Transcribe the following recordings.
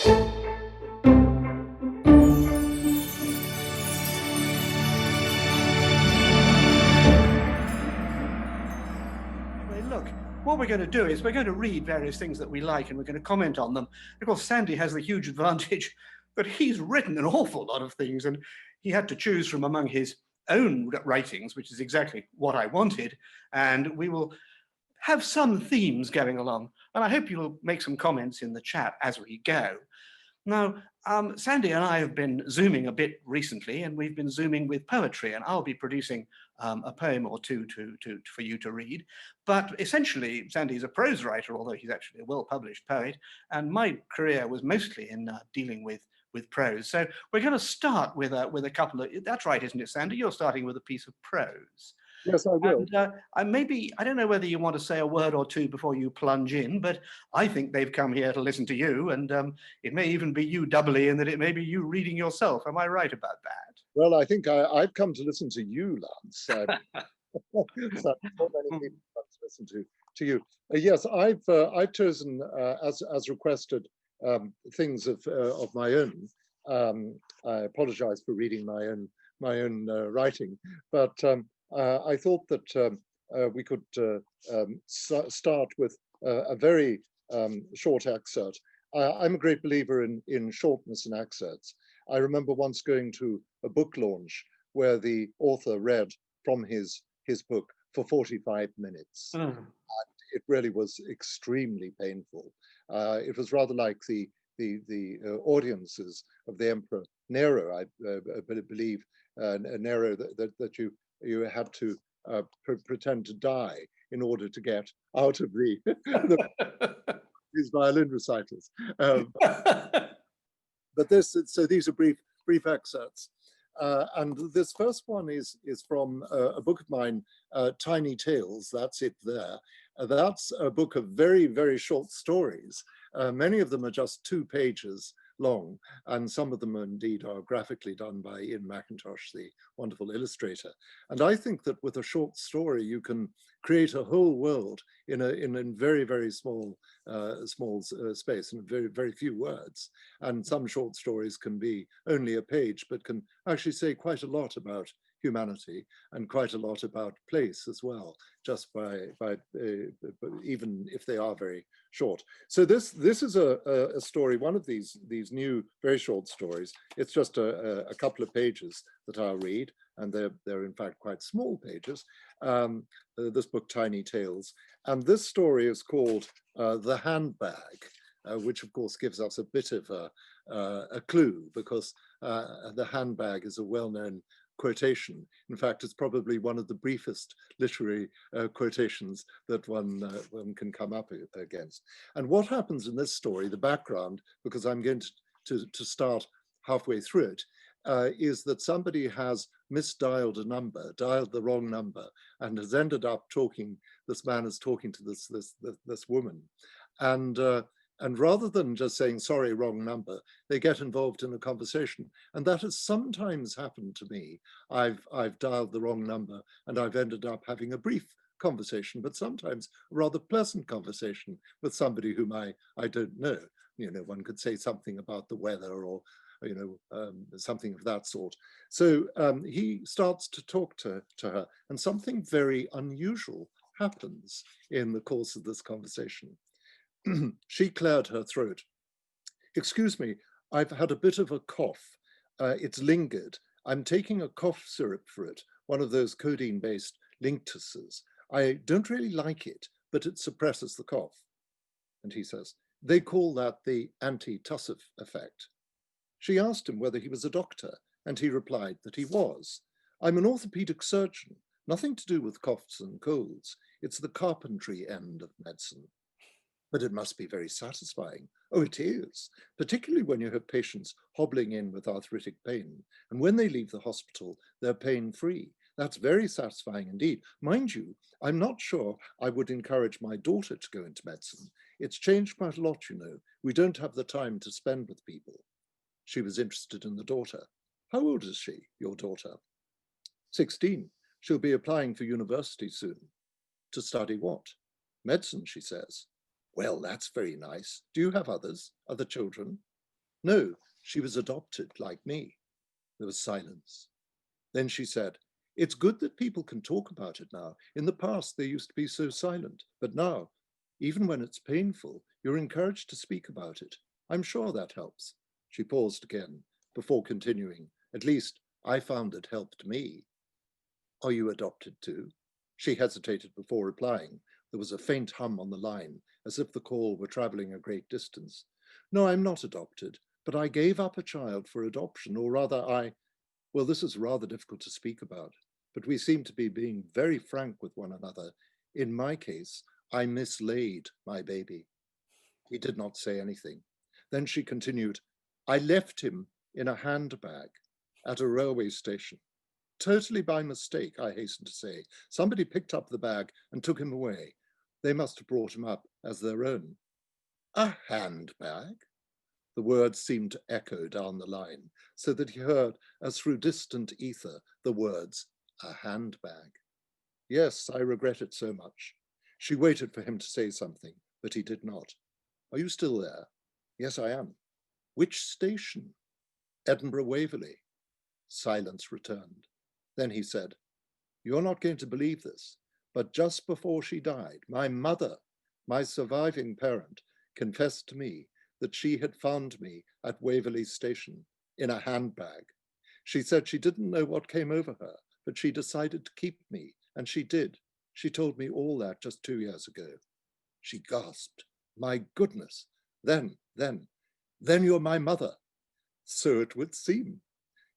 Look, what we're going to do is we're going to read various things that we like and we're going to comment on them. Of course, Sandy has the huge advantage that he's written an awful lot of things and he had to choose from among his own writings, which is exactly what I wanted. And we will have some themes going along. And I hope you'll make some comments in the chat as we go. Now, Sandy and I have been Zooming a bit recently, and we've been Zooming with poetry, and I'll be producing a poem or two for you to read. But essentially, Sandy's a prose writer, although he's actually a well-published poet, and my career was mostly in dealing with prose. So we're going to start with a couple of, that's right, isn't it, Sandy? You're starting with a piece of prose. Yes, I will. And I don't know whether you want to say a word or two before you plunge in, but I think they've come here to listen to you, and it may even be you doubly in that it may be you reading yourself. Am I right about that? Well, I think I've come to listen to you, Lance. So not many people come to listen to you. Yes, I've chosen, as requested, things of my own. I apologize for reading my own writing, but I thought that we could start with a very short excerpt. I'm a great believer in shortness and excerpts. I remember once going to a book launch where the author read from his book for 45 minutes. And it really was extremely painful. It was rather like the audiences of the Emperor Nero, I believe, Nero, that you had to pretend to die in order to get out of his violin recitals. But so these are brief excerpts. And this first one is from a book of mine, Tiny Tales, that's it there. That's a book of very, very short stories. Many of them are just 2 pages long, and some of them indeed are graphically done by Ian McIntosh, the wonderful illustrator. And I think that with a short story, you can create a whole world in a very, very small space and very, very few words. And some short stories can be only a page, but can actually say quite a lot about humanity and quite a lot about place as well, just by even if they are very short. So this is a story, one of these new very short stories. It's just a couple of pages that I'll read, and they're in fact quite small pages. This book, Tiny Tales, and this story is called The Handbag, which of course gives us a bit of a clue, because the handbag is a well-known quotation. In fact, it's probably one of the briefest literary quotations that one can come up against. And what happens in this story, the background, because I'm going to start halfway through it, is that somebody has misdialed a number, dialed the wrong number, and has ended up talking, this man is talking to this woman. And rather than just saying, sorry, wrong number, they get involved in a conversation. And that has sometimes happened to me. I've dialed the wrong number and I've ended up having a brief conversation, but sometimes a rather pleasant conversation with somebody whom I don't know. You know, one could say something about the weather or, you know, something of that sort. So he starts to talk to her, and something very unusual happens in the course of this conversation. She cleared her throat. Excuse me, I've had a bit of a cough. It's lingered. I'm taking a cough syrup for it, one of those codeine-based linctuses. I don't really like it, but it suppresses the cough. And he says, they call that the antitussive effect. She asked him whether he was a doctor, and he replied that he was. I'm an orthopedic surgeon, nothing to do with coughs and colds. It's the carpentry end of medicine. But it must be very satisfying. Oh, it is, particularly when you have patients hobbling in with arthritic pain. And when they leave the hospital, they're pain-free. That's very satisfying indeed. Mind you, I'm not sure I would encourage my daughter to go into medicine. It's changed quite a lot, you know. We don't have the time to spend with people. She was interested in the daughter. How old is she, your daughter? 16. She'll be applying for university soon. To study what? Medicine, she says. Well, that's very nice. Do you have other children? No, she was adopted like me. There was silence. Then she said, it's good that people can talk about it now. In the past, they used to be so silent, but now, even when it's painful, you're encouraged to speak about it. I'm sure that helps. She paused again before continuing. At least I found it helped me. Are you adopted too? She hesitated before replying. There was a faint hum on the line, as if the call were traveling a great distance. No, I'm not adopted, but I gave up a child for adoption, or rather well, this is rather difficult to speak about, but we seem to be being very frank with one another. In my case, I mislaid my baby. He did not say anything. Then she continued, I left him in a handbag at a railway station. Totally by mistake, I hasten to say. Somebody picked up the bag and took him away. They must have brought him up as their own. A handbag? The words seemed to echo down the line, so that he heard, as through distant ether, the words, a handbag. Yes, I regret it so much. She waited for him to say something, but he did not. Are you still there? Yes, I am. Which station? Edinburgh Waverley. Silence returned. Then he said, you're not going to believe this, but just before she died, my mother, my surviving parent, confessed to me that she had found me at Waverley Station in a handbag. She said she didn't know what came over her, but she decided to keep me, and she did. She told me all that just 2 years ago. She gasped, my goodness, then you're my mother. So it would seem.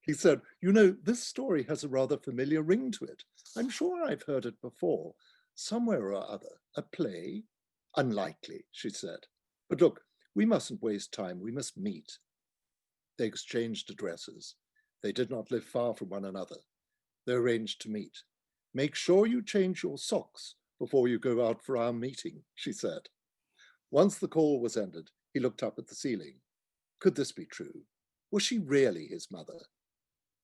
He said, you know, this story has a rather familiar ring to it. I'm sure I've heard it before, somewhere or other. A play? Unlikely, she said. But look, we mustn't waste time, we must meet. They exchanged addresses. They did not live far from one another. They arranged to meet. Make sure you change your socks before you go out for our meeting, she said. Once the call was ended, he looked up at the ceiling. Could this be true? Was she really his mother?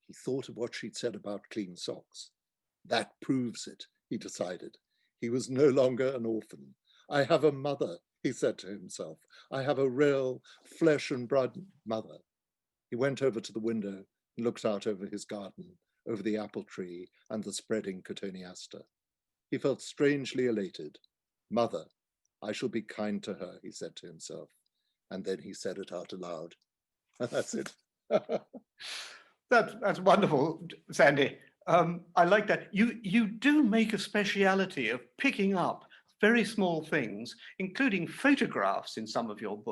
He thought of what she'd said about clean socks. That proves it, he decided. He was no longer an orphan. I have a mother, he said to himself. I have a real flesh and blood mother. He went over to the window and looked out over his garden, over the apple tree and the spreading cotoneaster. He felt strangely elated. Mother, I shall be kind to her, he said to himself. And then he said it out aloud. That's it. That's wonderful, Sandy. I like that. You do make a speciality of picking up very small things, including photographs in some of your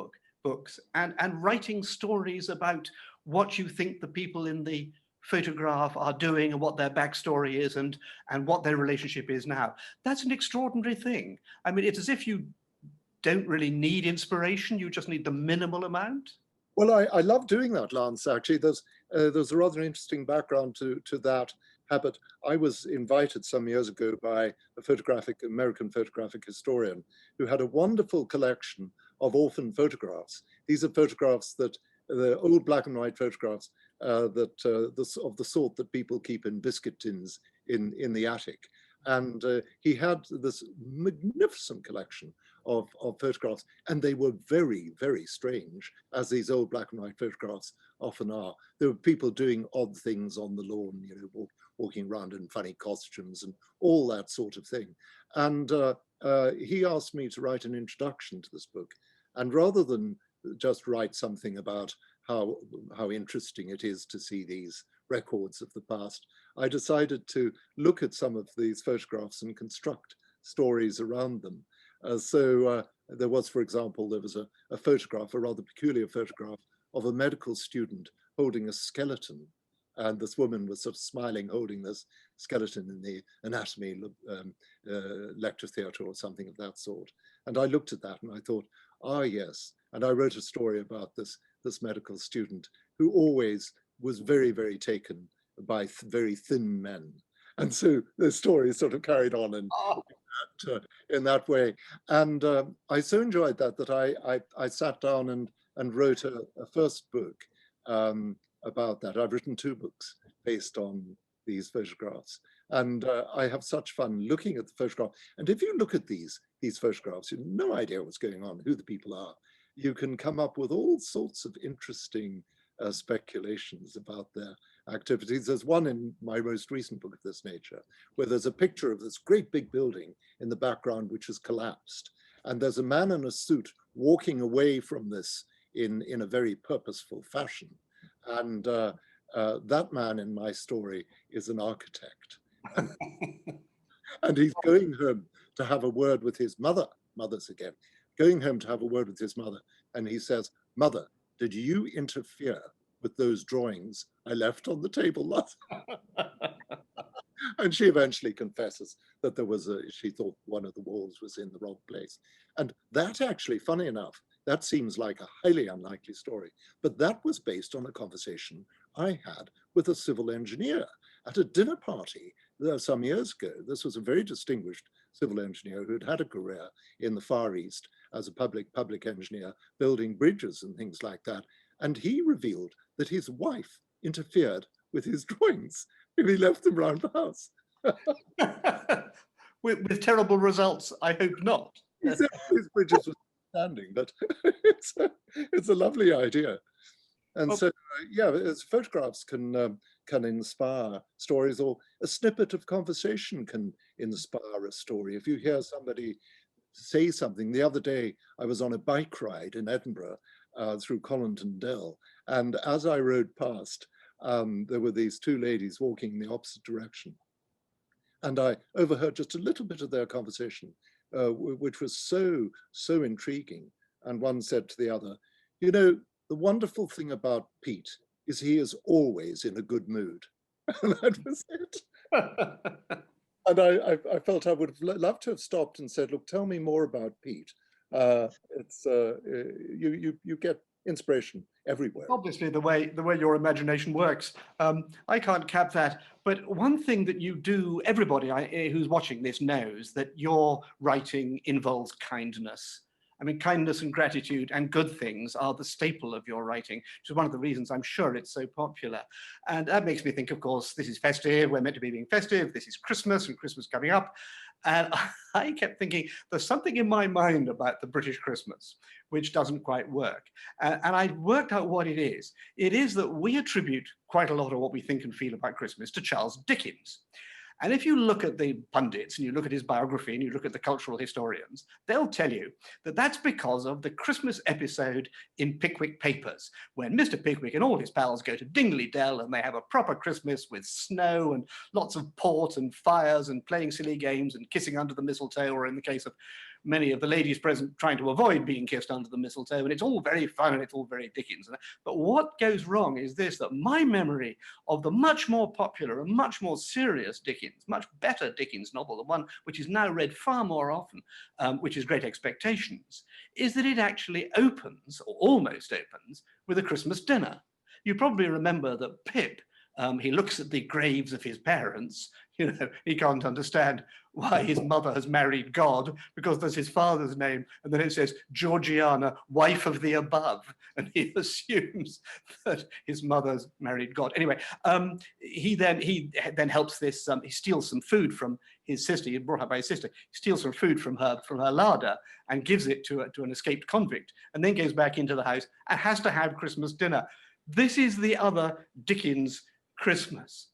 books, and writing stories about what you think the people in the photograph are doing and what their backstory is and what their relationship is now. That's an extraordinary thing. I mean, it's as if you don't really need inspiration, you just need the minimal amount. Well, I love doing that, Lance, actually. There's a rather interesting background to that habit. I was invited some years ago by a American photographic historian who had a wonderful collection of orphan photographs. These are photographs the old black and white photographs of the sort that people keep in biscuit tins in the attic. And he had this magnificent collection of photographs, and they were very, very strange, as these old black and white photographs often are. There were people doing odd things on the lawn, you know, walking around in funny costumes and all that sort of thing. And he asked me to write an introduction to this book. And rather than just write something about how interesting it is to see these records of the past, I decided to look at some of these photographs and construct stories around them. There was, for example, there was a photograph, a rather peculiar photograph of a medical student holding a skeleton. And this woman was sort of smiling, holding this skeleton in the anatomy lecture theatre or something of that sort. And I looked at that and I thought, ah, yes. And I wrote a story about this medical student who always was very, very taken by very thin men. And so the story sort of carried on in that way. And I so enjoyed that I sat down and wrote a first book about that. I've written 2 books based on these photographs. And I have such fun looking at the photograph. And if you look at these photographs, you have no idea what's going on, who the people are. you can come up with all sorts of interesting speculations about their activities. There's one in my most recent book of this nature, where there's a picture of this great big building in the background which has collapsed. And there's a man in a suit walking away from this in a very purposeful fashion. And that man in my story is an architect. And he's going home to have a word with his mother, mother's again, going home to have a word with his mother. And he says, "Mother, did you interfere with those drawings I left on the table last?" And she eventually confesses that she thought one of the walls was in the wrong place. And that actually, funny enough, that seems like a highly unlikely story, but that was based on a conversation I had with a civil engineer at a dinner party some years ago. This was a very distinguished civil engineer who had had a career in the Far East as a public engineer, building bridges and things like that. And he revealed that his wife interfered with his drawings and he left them around the house. with terrible results, I hope not. Except his bridges were standing, but it's a lovely idea. And so, yeah, as photographs can inspire stories, or a snippet of conversation can inspire a story. If you hear somebody say something, the other day I was on a bike ride in Edinburgh through Collington Dell, and as I rode past, there were these two ladies walking in the opposite direction. And I overheard just a little bit of their conversation, which was so intriguing. And one said to the other, "You know, the wonderful thing about Pete is he is always in a good mood." And that was it. And I felt I would have loved to have stopped and said, "Look, tell me more about Pete." You get inspiration everywhere. Obviously, the way your imagination works, I can't cap that. But one thing that you do, everybody who's watching this knows that your writing involves kindness. I mean, kindness and gratitude and good things are the staple of your writing, which is one of the reasons I'm sure it's so popular. And that makes me think, of course, this is festive. We're meant to be being festive. This is Christmas and Christmas coming up. And I kept thinking, there's something in my mind about the British Christmas, which doesn't quite work. And I worked out what it is. It is that we attribute quite a lot of what we think and feel about Christmas to Charles Dickens. And if you look at the pundits and you look at his biography and you look at the cultural historians, they'll tell you that that's because of the Christmas episode in Pickwick Papers, when Mr. Pickwick and all his pals go to Dingley Dell and they have a proper Christmas with snow and lots of port and fires and playing silly games and kissing under the mistletoe, or in the case of many of the ladies present trying to avoid being kissed under the mistletoe, and it's all very fun and it's all very Dickens. But what goes wrong is this, that my memory of the much more popular and much more serious Dickens, much better Dickens novel, the one which is now read far more often, which is Great Expectations, is that it actually opens, or almost opens, with a Christmas dinner. You probably remember that Pip, he looks at the graves of his parents. You know, he can't understand why his mother has married God, because there's his father's name, and then it says Georgiana, wife of the above, and he assumes that his mother's married God. Anyway, he then helps this. He steals some food from his sister. He's brought up by his sister. He steals some food from her larder and gives it to an escaped convict, and then goes back into the house and has to have Christmas dinner. This is the other Dickens Christmas.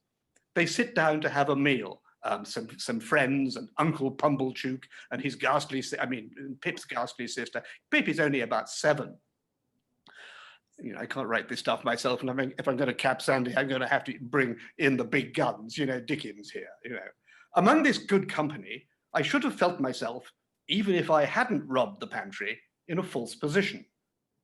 They sit down to have a meal. Some friends and Uncle Pumblechook and his Pip's ghastly sister. Pip is only about 7. You know, I can't write this stuff myself, and if I'm going to cap Sandy, I'm going to have to bring in the big guns, you know, Dickens here, you know. Among this good company, I should have felt myself, even if I hadn't robbed the pantry, in a false position.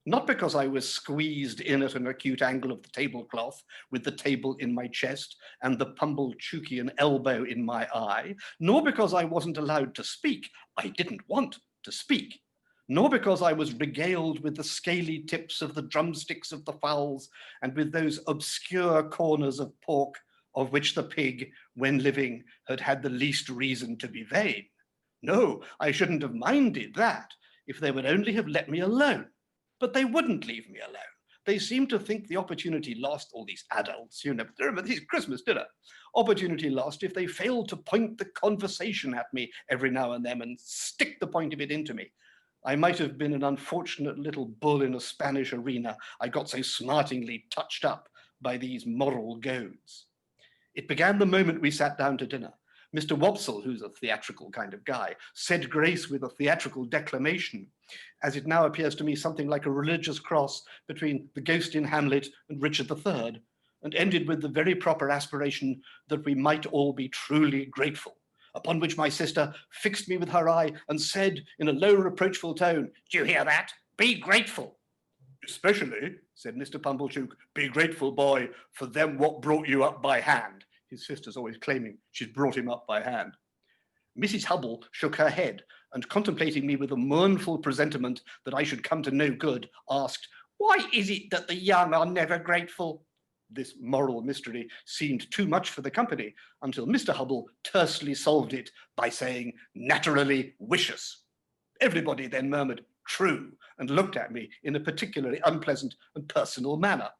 Not because I was squeezed in at an acute angle of the tablecloth with the table in my chest and the Pumblechookian elbow in my eye, nor because I wasn't allowed to speak. I didn't want to speak. Nor because I was regaled with the scaly tips of the drumsticks of the fowls and with those obscure corners of pork of which the pig, when living, had had the least reason to be vain. No, I shouldn't have minded that if they would only have let me alone. But they wouldn't leave me alone. They seemed to think the opportunity lost, all these adults, you know, remember these Christmas dinner, opportunity lost if they failed to point the conversation at me every now and then and stick the point of it into me. I might have been an unfortunate little bull in a Spanish arena. I got so smartingly touched up by these moral goads. It began the moment we sat down to dinner. Mr. Wopsle, who's a theatrical kind of guy, said grace with a theatrical declamation, as it now appears to me something like a religious cross between the ghost in Hamlet and Richard III, and ended with the very proper aspiration that we might all be truly grateful, upon which my sister fixed me with her eye and said in a low reproachful tone, "Do you hear that? Be grateful." "Especially," said Mr. Pumblechook, "be grateful, boy, for them what brought you up by hand." His sister's always claiming she's brought him up by hand. Mrs. Hubble shook her head and, contemplating me with a mournful presentiment that I should come to no good, asked, "Why is it that the young are never grateful?" This moral mystery seemed too much for the company until Mr. Hubble tersely solved it by saying, "Naturally wicious." Everybody then murmured, "True," and looked at me in a particularly unpleasant and personal manner.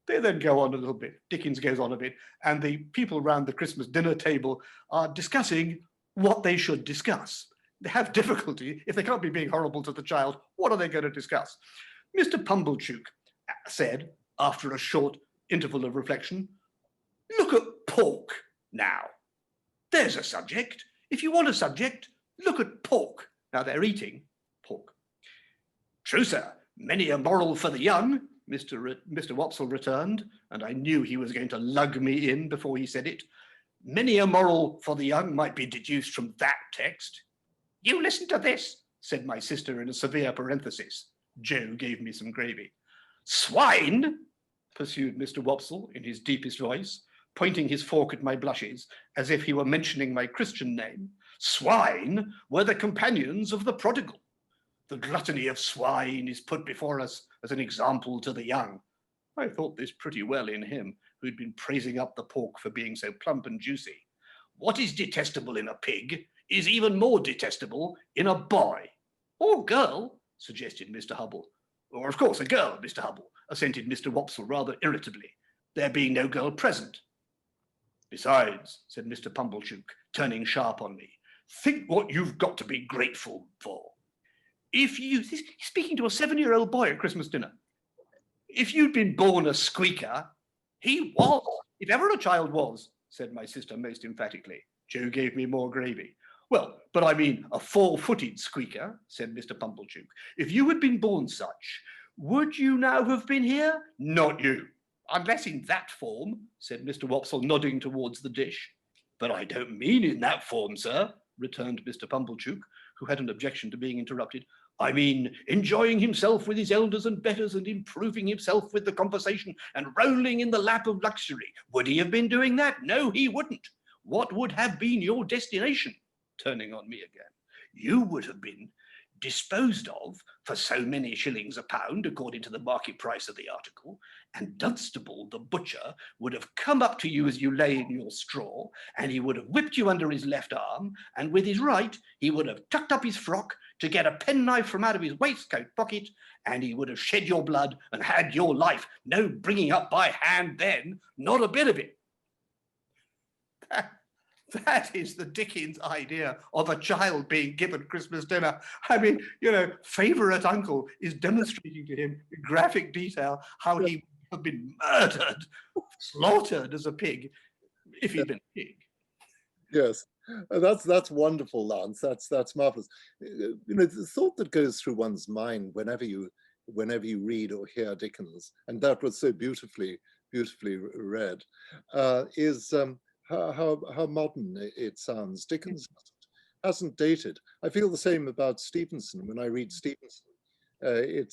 They then go on a little bit, Dickens goes on a bit, and the people around the Christmas dinner table are discussing what they should discuss. They have difficulty. If they can't be being horrible to the child, what are they going to discuss? Mr. Pumblechook said, after a short interval of reflection, "Look at pork now. There's a subject. If you want a subject, look at pork." Now they're eating pork. "True, sir, many a moral for the young," Mr. Wopsle returned, and I knew he was going to lug me in before he said it. "Many a moral for the young might be deduced from that text." "You listen to this," said my sister in a severe parenthesis. Joe gave me some gravy. "Swine," pursued Mr. Wopsle in his deepest voice, pointing his fork at my blushes as if he were mentioning my Christian name, "swine were the companions of the prodigal. The gluttony of swine is put before us as an example to the young." I thought this pretty well in him, who'd been praising up the pork for being so plump and juicy. "What is detestable in a pig is even more detestable in a boy." "Or girl," suggested Mr. Hubble. "Or, of course, a girl, Mr. Hubble," assented Mr. Wopsle rather irritably, "there being no girl present." "Besides," said Mr. Pumblechook, turning sharp on me, "think what you've got to be grateful for. If you," he's speaking to a 7-year-old boy at Christmas dinner, "if you'd been born a squeaker," "He was, if ever a child was," said my sister most emphatically. Joe gave me more gravy. "Well, but I mean a 4-footed squeaker," said Mr. Pumblechook. "If you had been born such, would you now have been here? Not you." "Unless in that form," said Mr. Wopsle, nodding towards the dish. "But I don't mean in that form, sir," returned Mr. Pumblechook, who had an objection to being interrupted. "I mean enjoying himself with his elders and betters and improving himself with the conversation and rolling in the lap of luxury. Would he have been doing that? No, he wouldn't. What would have been your destination?" Turning on me again. "You would have been disposed of for so many shillings a pound, according to the market price of the article, and Dunstable, the butcher, would have come up to you as you lay in your straw, and he would have whipped you under his left arm, and with his right he would have tucked up his frock to get a penknife from out of his waistcoat pocket, and he would have shed your blood and had your life. No bringing up by hand then, not a bit of it." That is the Dickens idea of a child being given Christmas dinner. I mean, favourite uncle is demonstrating to him in graphic detail how he would have been murdered, slaughtered as a pig, if he'd been a pig. Yes, that's wonderful, Lance. That's marvelous. The thought that goes through one's mind whenever you read or hear Dickens, and that was so beautifully read, is how modern it sounds. Dickens hasn't dated. I feel the same about Stevenson when I read Stevenson. It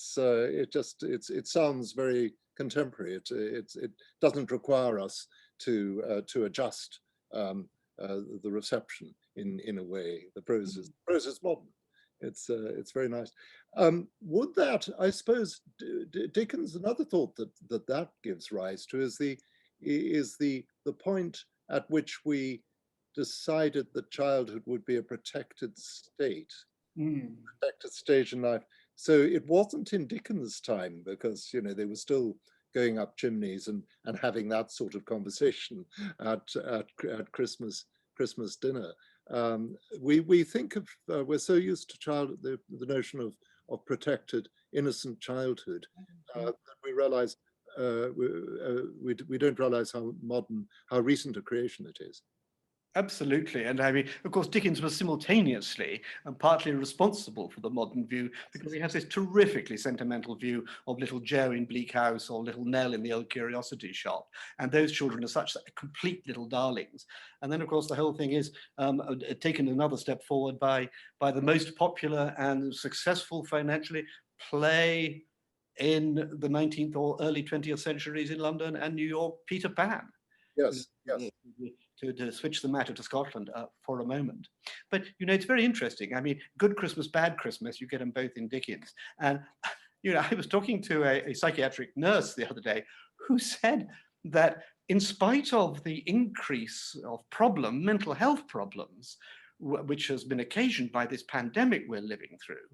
sounds very contemporary. It doesn't require us to adjust the reception in a way. The prose is modern. It's very nice. Would that, I suppose, Dickens, another thought that gives rise to is the point at which we decided that childhood would be a protected state, protected stage in life. So it wasn't in Dickens' time, because they were still going up chimneys and having that sort of conversation at Christmas dinner. We think of we're so used to the notion of protected, innocent childhood, that we realize we don't realize how modern, how recent a creation it is. Absolutely. And I mean, of course, Dickens was simultaneously and partly responsible for the modern view because he has this terrifically sentimental view of little Joe in Bleak House or little Nell in the Old Curiosity Shop. And those children are such complete little darlings. And then, of course, the whole thing is taken another step forward by the most popular and successful financially play in the 19th or early 20th centuries in London and New York, Peter Pan. Yes, yes. To switch the matter to Scotland for a moment. But, you know, it's very interesting. I mean, good Christmas, bad Christmas, you get them both in Dickens. And, you know, I was talking to a psychiatric nurse the other day who said that in spite of the increase of mental health problems, which has been occasioned by this pandemic we're living through,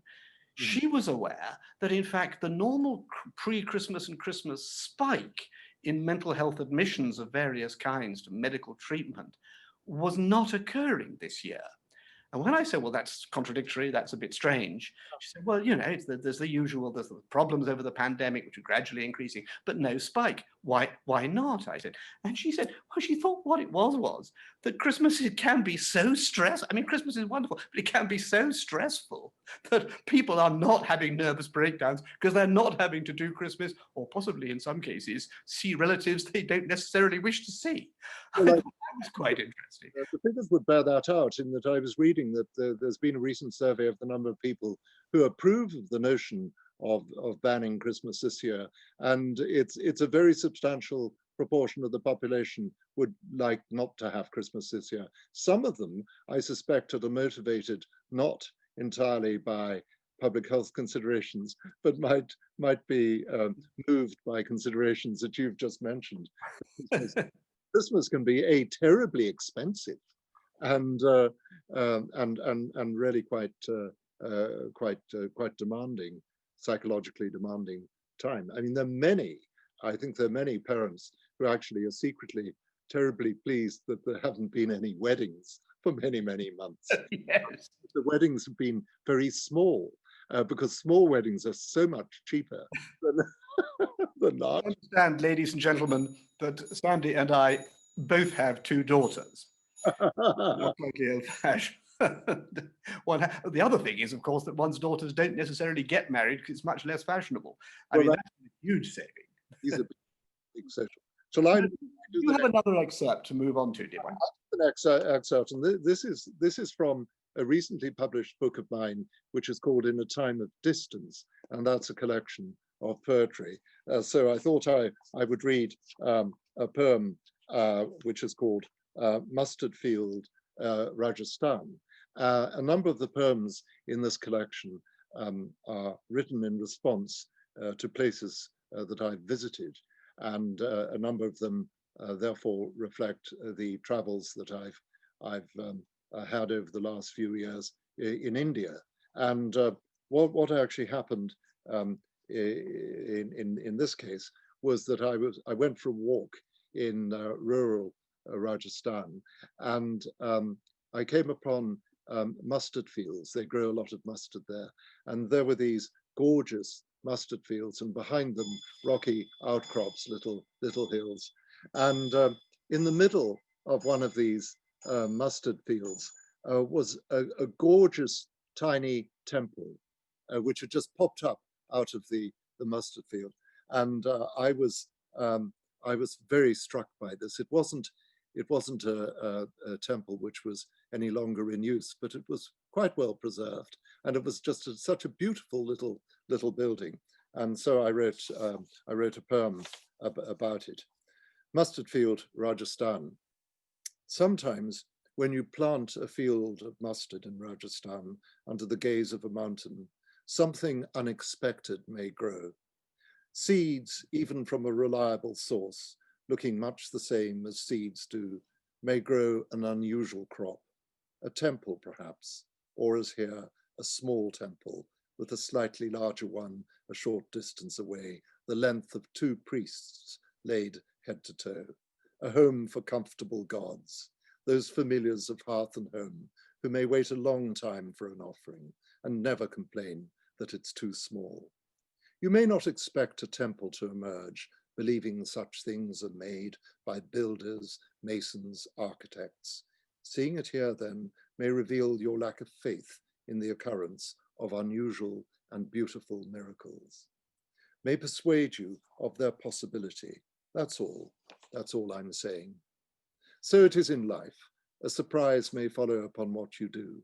she was aware that, in fact, the normal pre-Christmas and Christmas spike in mental health admissions of various kinds to medical treatment was not occurring this year. And when I said, well, that's contradictory, that's a bit strange, she said, well, you know, there's the problems over the pandemic, which are gradually increasing, but no spike. Why not? I said. And she said, well, she thought what it was that Christmas can be so stressful. I mean, Christmas is wonderful, but it can be so stressful that people are not having nervous breakdowns because they're not having to do Christmas, or possibly in some cases, see relatives they don't necessarily wish to see. Well, That was quite interesting. The figures would bear that out, in that I was reading that there's been a recent survey of the number of people who approve of the notion of banning Christmas this year, and it's a very substantial proportion of the population would like not to have Christmas this year. Some of them, I suspect, are motivated not entirely by public health considerations, but might be moved by considerations that you've just mentioned. Christmas can be terribly expensive, and really quite demanding, psychologically demanding time. I mean, I think there are many parents who actually are secretly terribly pleased that there haven't been any weddings for many, many months. Yes. The weddings have been very small, because small weddings are so much cheaper than large. I understand, ladies and gentlemen, that Sandy and I both have two daughters. Not slightly old-fashioned. The other thing is, of course, that one's daughters don't necessarily get married because it's much less fashionable. I mean, that's a huge saving. These are big social. Shall I do you have another excerpt to move on to, dear one? The next excerpt, and this is from a recently published book of mine, which is called In a Time of Distance, and that's a collection of poetry. So I thought I would read a poem which is called Mustard Field, Rajasthan. A number of the poems in this collection are written in response to places that I've visited, and a number of them therefore reflect the travels that I've had over the last few years in India. And what actually happened in this case was that I went for a walk in rural Rajasthan, and I came upon mustard fields. They grow a lot of mustard there, and there were these gorgeous mustard fields, and behind them rocky outcrops, little hills. And in the middle of one of these mustard fields was a gorgeous tiny temple, which had just popped up out of the mustard field. And I was very struck by this. It wasn't a temple which was any longer in use, but it was quite well preserved, and it was just such a beautiful little building. And so I wrote a poem about it. Mustard Field, Rajasthan. Sometimes when you plant a field of mustard in Rajasthan under the gaze of a mountain, something unexpected may grow. Seeds, even from a reliable source, looking much the same as seeds do, may grow an unusual crop, a temple perhaps, or as here, a small temple with a slightly larger one a short distance away, the length of 2 priests laid head to toe, a home for comfortable gods, those familiars of hearth and home who may wait a long time for an offering and never complain that it's too small. You may not expect a temple to emerge, believing such things are made by builders, masons, architects. Seeing it here, then, may reveal your lack of faith in the occurrence of unusual and beautiful miracles. May persuade you of their possibility. That's all I'm saying. So it is in life. A surprise may follow upon what you do.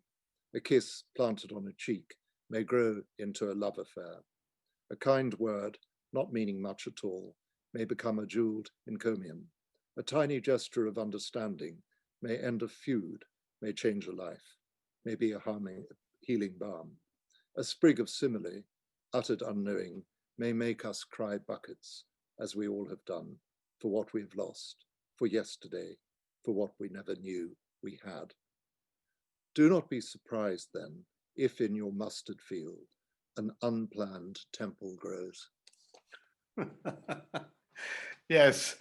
A kiss planted on a cheek may grow into a love affair. A kind word, not meaning much at all, may become a jeweled encomium. A tiny gesture of understanding may end a feud, may change a life, may be a healing balm. A sprig of simile, uttered unknowing, may make us cry buckets, as we all have done, for what we've lost, for yesterday, for what we never knew we had. Do not be surprised then, if in your mustard field, an unplanned temple grows. Yes,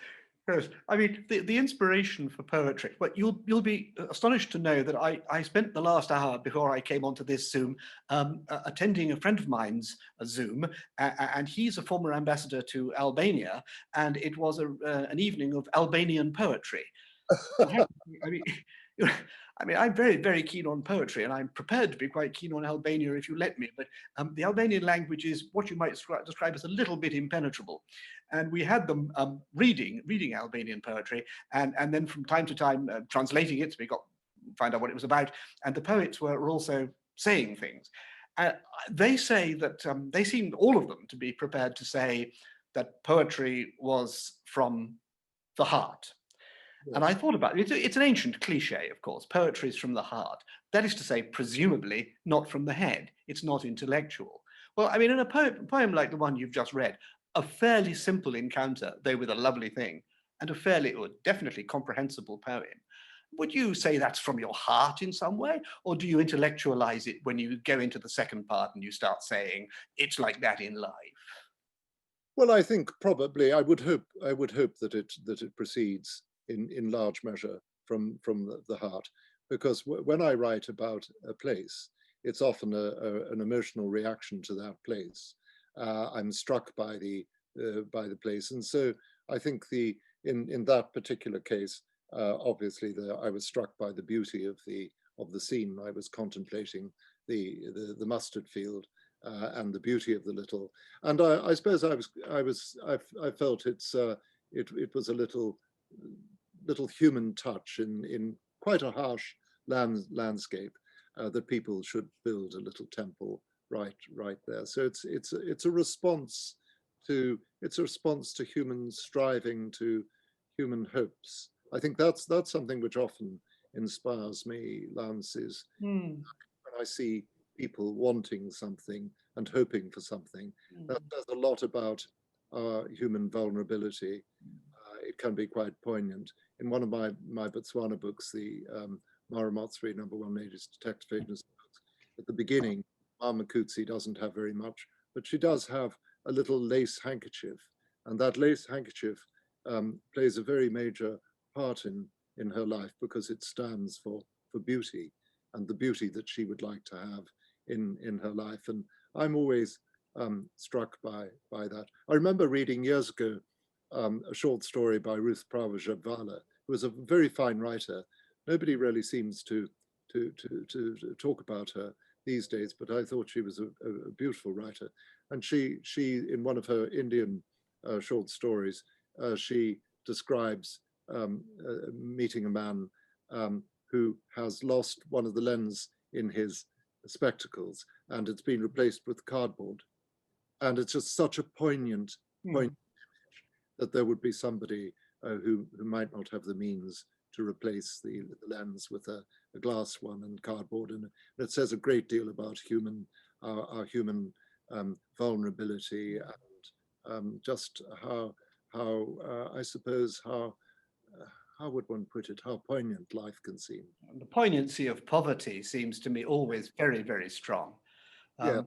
yes. I mean, the inspiration for poetry, but you'll be astonished to know that I spent the last hour before I came onto this Zoom attending a friend of mine's Zoom, and he's a former ambassador to Albania, and it was an evening of Albanian poetry. I mean, I mean, I'm very, very keen on poetry, and I'm prepared to be quite keen on Albania if you let me. But the Albanian language is what you might describe as a little bit impenetrable. And we had them reading Albanian poetry, and then from time to time translating it, so we got find out what it was about. And the poets were also saying things. They say that they seemed, all of them, to be prepared to say that poetry was from the heart. And I thought about it. It's an ancient cliche, of course. Poetry is from the heart. That is to say, presumably, not from the head. It's not intellectual. Well, I mean, in a poem like the one you've just read, a fairly simple encounter, though with a lovely thing, and a fairly, or definitely comprehensible poem. Would you say that's from your heart in some way? Or do you intellectualize it when you go into the second part and you start saying, it's like that in life? Well, I think probably I would hope that it proceeds in large measure from the heart, because when I write about a place, it's often an emotional reaction to that place. I'm struck by the place, and so I think in that particular case, obviously I was struck by the beauty of the scene. I was contemplating the mustard field and the beauty of the little, and I suppose I felt it was a little human touch in quite a harsh landscape that people should build a little temple right there. So it's a response to human striving, to human hopes. I think that's something which often inspires me, Lance, is when I see people wanting something and hoping for something. That says a lot about our human vulnerability. It can be quite poignant. In one of my Botswana books, the Mara Motsri #1 Native Detective Agency books, at the beginning, Mama Kutsi doesn't have very much, but she does have a little lace handkerchief. And that lace handkerchief plays a very major part in her life, because it stands for beauty, and the beauty that she would like to have in her life. And I'm always struck by that. I remember reading years ago a short story by Ruth Prawa-Jabvala, who was a very fine writer. Nobody really seems to talk about her these days, but I thought she was a beautiful writer. And she in one of her Indian short stories, she describes meeting a man who has lost one of the lens in his spectacles, and it's been replaced with cardboard. And it's just such a poignant image that there would be somebody who might not have the means to replace the lens with a glass one and cardboard. And it says a great deal about our human vulnerability, and just how I suppose how would one put it, how poignant life can seem. And the poignancy of poverty seems to me always very, very strong. Yeah,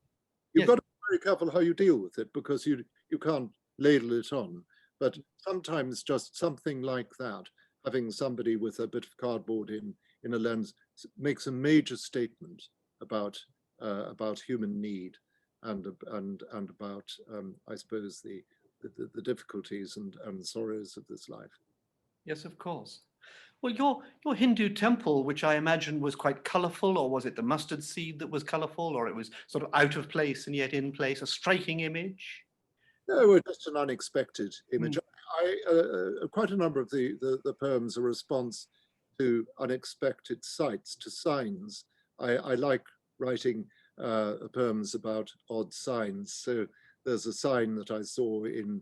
you've got to be very careful how you deal with it, because you can't ladle it on. But sometimes just something like that, having somebody with a bit of cardboard in a lens, makes a major statement about human need. and about, I suppose, the difficulties and sorrows of this life. Yes, of course. Well, your Hindu temple, which I imagine was quite colourful, or was it the mustard seed that was colourful, or it was sort of out of place and yet in place, a striking image? No, just an unexpected image. Mm. Quite a number of the poems are a response to unexpected sights, to signs. I like writing poems about odd signs. So there's a sign that I saw in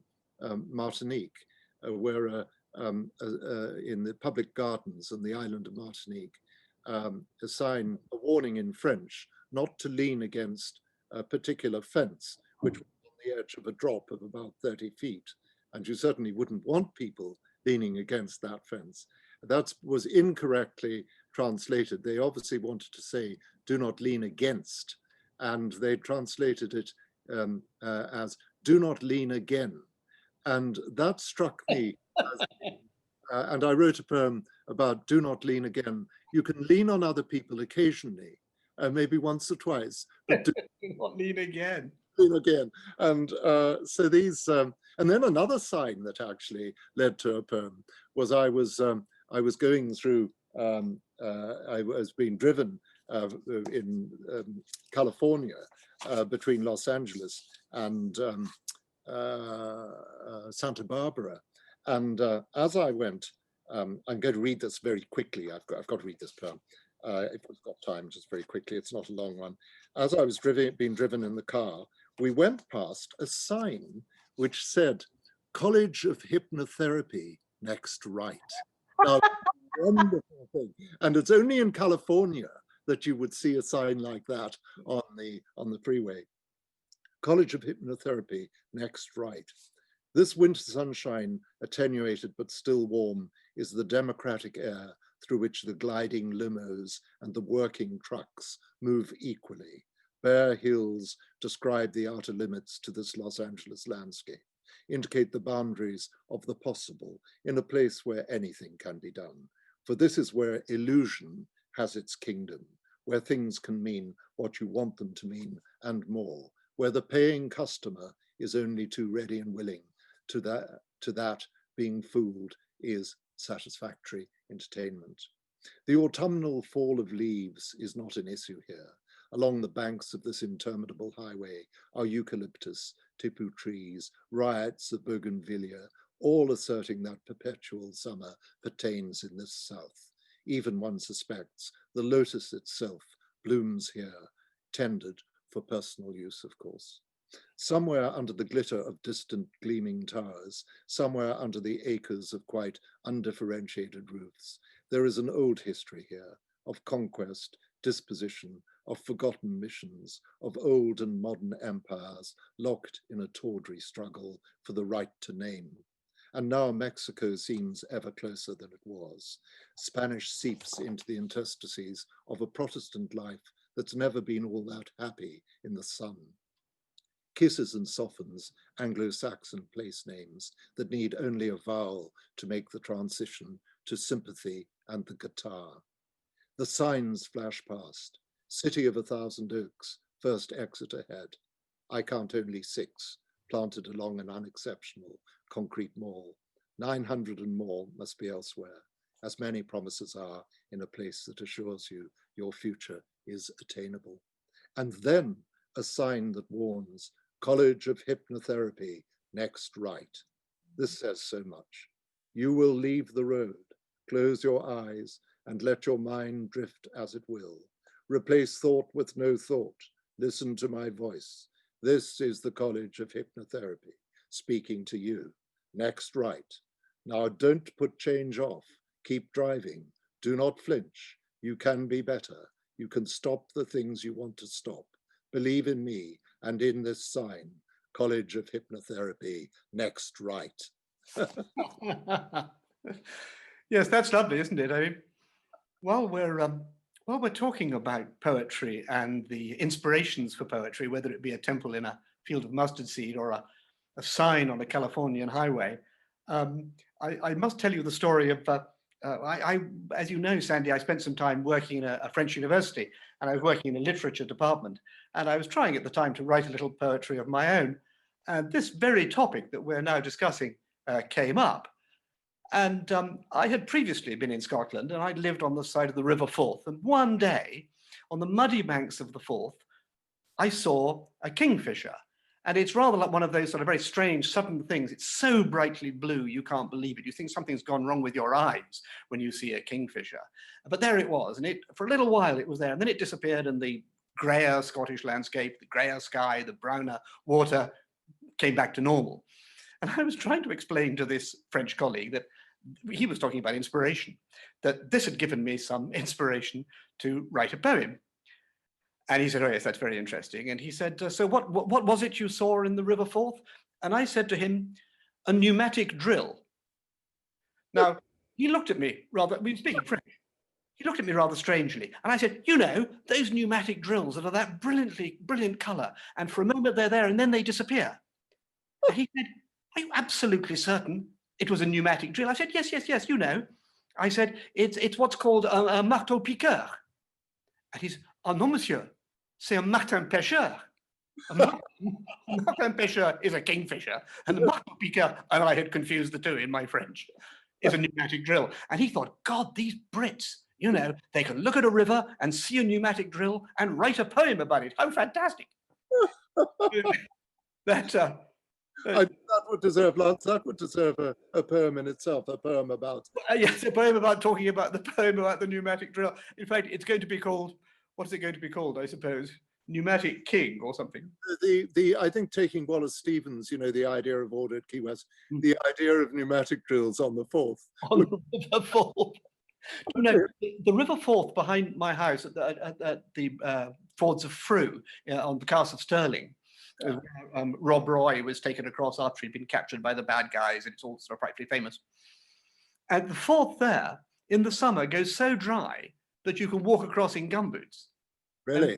Martinique, where in the public gardens on the island of Martinique, a sign, a warning in French, not to lean against a particular fence, which was on the edge of a drop of about 30 feet. And you certainly wouldn't want people leaning against that fence. That was incorrectly translated. They obviously wanted to say, do not lean against. And they translated it as, do not lean again. And that struck me. And I wrote a poem about do not lean again. You can lean on other people occasionally, maybe once or twice, but do not lean again. Lean again. And so these, and then another sign that actually led to a poem was I was going through, I was being driven in California between Los Angeles and Santa Barbara. And as I went, I'm going to read this very quickly. I've got to read this poem. If we've got time, just very quickly. It's not a long one. As I was being driven in the car, we went past a sign which said, College of Hypnotherapy, next right. Now, wonderful thing. And it's only in California that you would see a sign like that on the freeway. College of Hypnotherapy, next right. This winter sunshine, attenuated but still warm, is the democratic air through which the gliding limos and the working trucks move equally. Bare hills describe the outer limits to this Los Angeles landscape, indicate the boundaries of the possible in a place where anything can be done. For this is where illusion has its kingdom, where things can mean what you want them to mean and more, where the paying customer is only too ready and willing to that being fooled is satisfactory entertainment. The autumnal fall of leaves is not an issue here. Along the banks of this interminable highway are eucalyptus, tipu trees, riots of bougainvillea, all asserting that perpetual summer pertains in this south. Even one suspects the lotus itself blooms here, tended for personal use, of course. Somewhere under the glitter of distant gleaming towers, somewhere under the acres of quite undifferentiated roofs, there is an old history here of conquest, disposition, of forgotten missions, of old and modern empires locked in a tawdry struggle for the right to name. And now Mexico seems ever closer than it was. Spanish seeps into the interstices of a Protestant life that's never been all that happy in the sun. Kisses and softens Anglo-Saxon place names that need only a vowel to make the transition to sympathy and the guitar. The signs flash past. City of 1,000 oaks, first exit ahead. I count only 6, planted along an unexceptional concrete mall. 900 and more must be elsewhere, as many promises are in a place that assures you your future is attainable. And then a sign that warns, College of Hypnotherapy, next right. This says so much. You will leave the road, close your eyes, and let your mind drift as it will. Replace thought with no thought. Listen to my voice. This is the College of Hypnotherapy, speaking to you. Next right. Now don't put change off. Keep driving. Do not flinch. You can be better. You can stop the things you want to stop. Believe in me and in this sign, College of Hypnotherapy, next right. Yes, that's lovely, isn't it? I mean, while we're talking about poetry and the inspirations for poetry, whether it be a temple in a field of mustard seed or a sign on a Californian highway, I must tell you the story of as you know, Sandy, I spent some time working in a French university, and I was working in a literature department, and I was trying at the time to write a little poetry of my own. And this very topic that we're now discussing came up. And I had previously been in Scotland, and I'd lived on the side of the River Forth. And one day, on the muddy banks of the Forth, I saw a kingfisher. And it's rather like one of those sort of very strange, sudden things. It's so brightly blue, you can't believe it. You think something's gone wrong with your eyes when you see a kingfisher. But there it was. And for a little while it was there. And then it disappeared, and the grayer Scottish landscape, the grayer sky, the browner water came back to normal. And I was trying to explain to this French colleague that he was talking about inspiration, that this had given me some inspiration to write a poem. And he said, oh yes, that's very interesting. And he said, so what was it you saw in the River Forth? And I said to him, a pneumatic drill. Now, he looked at me rather, we were speaking French, he looked at me rather strangely. And I said, you know, those pneumatic drills that are that brilliant color, and for a moment they're there and then they disappear. And he said, are you absolutely certain it was a pneumatic drill? I said, yes, you know. I said, it's what's called a marteau piqueur. And he said, oh non, monsieur, c'est un martin pêcheur. A martin pêcheur is a kingfisher, and the marteau piqueur, and I had confused the two in my French, is a pneumatic drill. And he thought, God, these Brits, you know, they can look at a river and see a pneumatic drill and write a poem about it. How fantastic. That would deserve lots. That would deserve a poem in itself. A poem about. Yes, a poem about talking about the poem about the pneumatic drill. In fact, it's going to be called. What is it going to be called? I suppose Pneumatic King or something. I think taking Wallace Stevens, you know, the idea of order at Key West, the idea of pneumatic drills on the Forth. On the River Forth. You know, the River Forth behind my house at the Fords of Frew on the Castle of Stirling. Rob Roy was taken across after he'd been captured by the bad guys, and it's all sort of frightfully famous. And the Forth there in the summer goes so dry that you can walk across in gumboots. Really?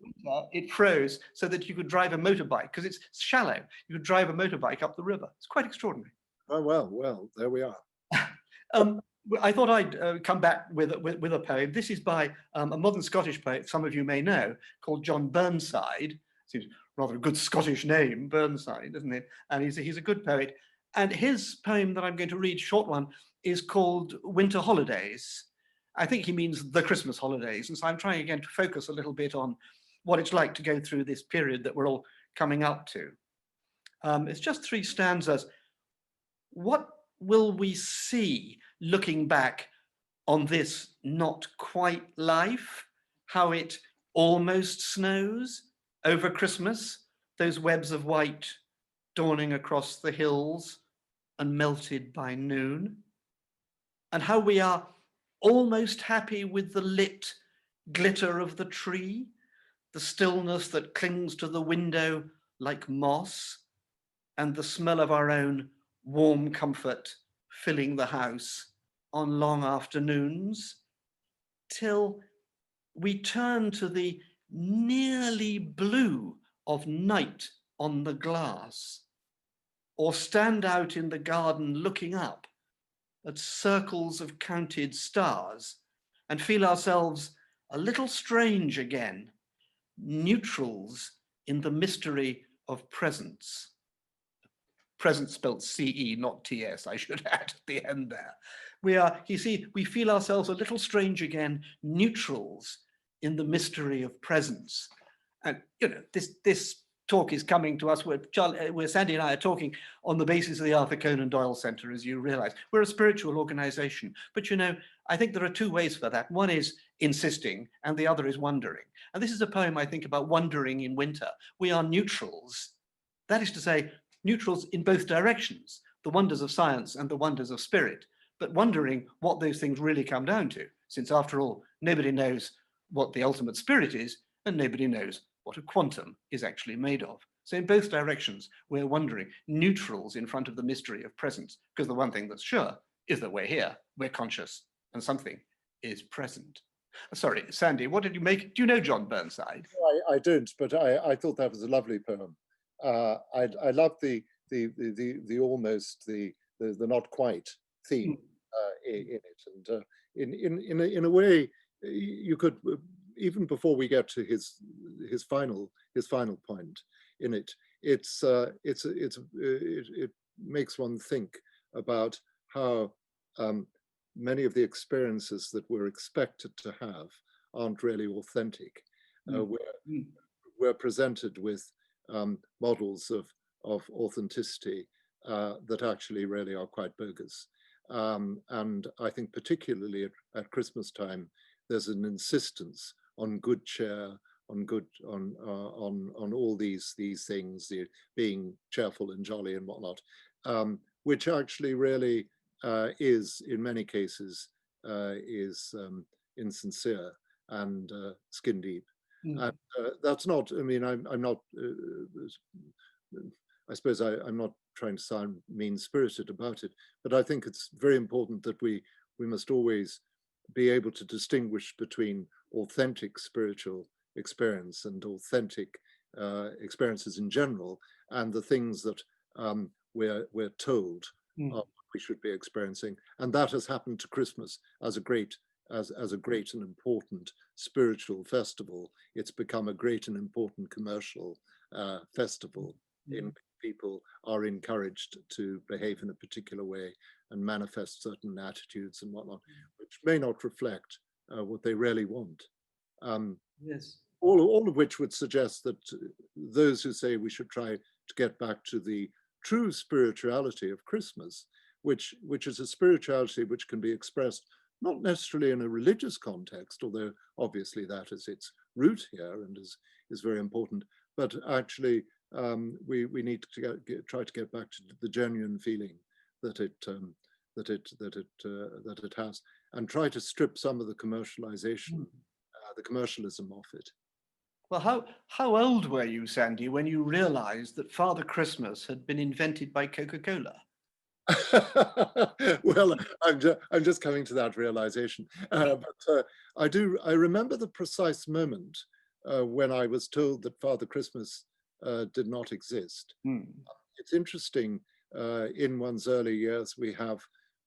It froze so that you could drive a motorbike because it's shallow. You could drive a motorbike up the river. It's quite extraordinary. Oh well, there we are. I thought I'd come back with a poem. This is by a modern Scottish poet some of you may know, called John Burnside. Seems rather a good Scottish name, Burnside, isn't it? And he's a good poet. And his poem that I'm going to read, short one, is called Winter Holidays. I think he means the Christmas holidays. And so I'm trying again to focus a little bit on what it's like to go through this period that we're all coming up to. It's just 3 stanzas. What will we see looking back on this not quite life? How it almost snows over Christmas, those webs of white dawning across the hills and melted by noon, and how we are almost happy with the lit glitter of the tree, the stillness that clings to the window like moss, and the smell of our own warm comfort filling the house on long afternoons, till we turn to the nearly blue of night on the glass, or stand out in the garden looking up at circles of counted stars and feel ourselves a little strange again, neutrals in the mystery of presence. Presence spelled C-E, not T-S, I should add at the end there. We feel ourselves a little strange again, neutrals in the mystery of presence. And you know, this talk is coming to us where Sandy and I are talking on the basis of the Arthur Conan Doyle Center, as you realize. We're a spiritual organization, but you know, I think there are 2 ways for that. One is insisting, and the other is wondering. And this is a poem, I think, about wondering in winter. We are neutrals. That is to say, neutrals in both directions, the wonders of science and the wonders of spirit, but wondering what those things really come down to, since after all, nobody knows what the ultimate spirit is, and nobody knows what a quantum is actually made of. So in both directions, we're wondering, neutrals in front of the mystery of presence, because the one thing that's sure is that we're here, we're conscious, and something is present. Sorry, Sandy, what did you make? Do you know John Burnside? I don't, but I thought that was a lovely poem. I love the almost, the not quite theme. in it. And in a way, you could, even before we get to his final point in it, it makes one think about how many of the experiences that we're expected to have aren't really authentic. We're presented with models of authenticity that actually really are quite bogus. And I think particularly at Christmas time, there's an insistence on good cheer, on all these things, being cheerful and jolly and whatnot, which actually really is in many cases is insincere and skin deep. And that's not, I mean, I'm not, I suppose I'm not trying to sound mean-spirited about it, but I think it's very important that we must always be able to distinguish between authentic spiritual experience and authentic experiences in general, and the things that we're told we should be experiencing. And that has happened to Christmas as a great and important spiritual festival. It's become a great and important commercial festival in which people are encouraged to behave in a particular way and manifest certain attitudes and whatnot, which may not reflect what they really want. Yes. All of which would suggest that those who say we should try to get back to the true spirituality of Christmas, which is a spirituality which can be expressed not necessarily in a religious context, although obviously that is its root here and is very important, but actually we need to try to get back to the genuine feeling that it has, and try to strip some of the commercialization, the commercialism of it. Well, how old were you, Sandy, when you realized that Father Christmas had been invented by Coca-Cola? Well, I'm just coming to that realization, but I remember the precise moment when I was told that Father Christmas did not exist. It's interesting, in one's early years, we have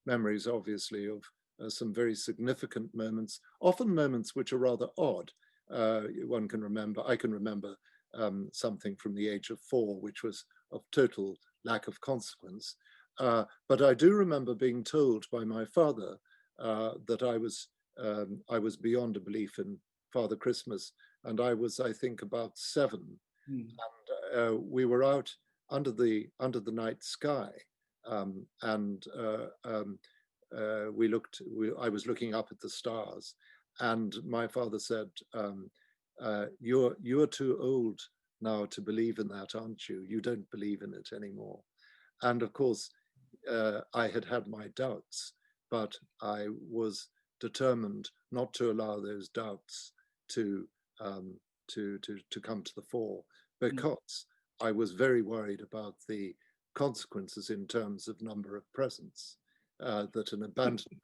memories, obviously, of some very significant moments, often moments which are rather odd. One can remember, I can remember something from the age of 4, which was of total lack of consequence. But I do remember being told by my father that I was beyond a belief in Father Christmas, and I was, I think, about 7, and we were out under the night sky, and I was looking up at the stars, and my father said, "You're too old now to believe in that, aren't you? You don't believe in it anymore." And of course, I had my doubts, but I was determined not to allow those doubts to come to the fore, because I was very worried about the consequences in terms of number of presents that an abandonment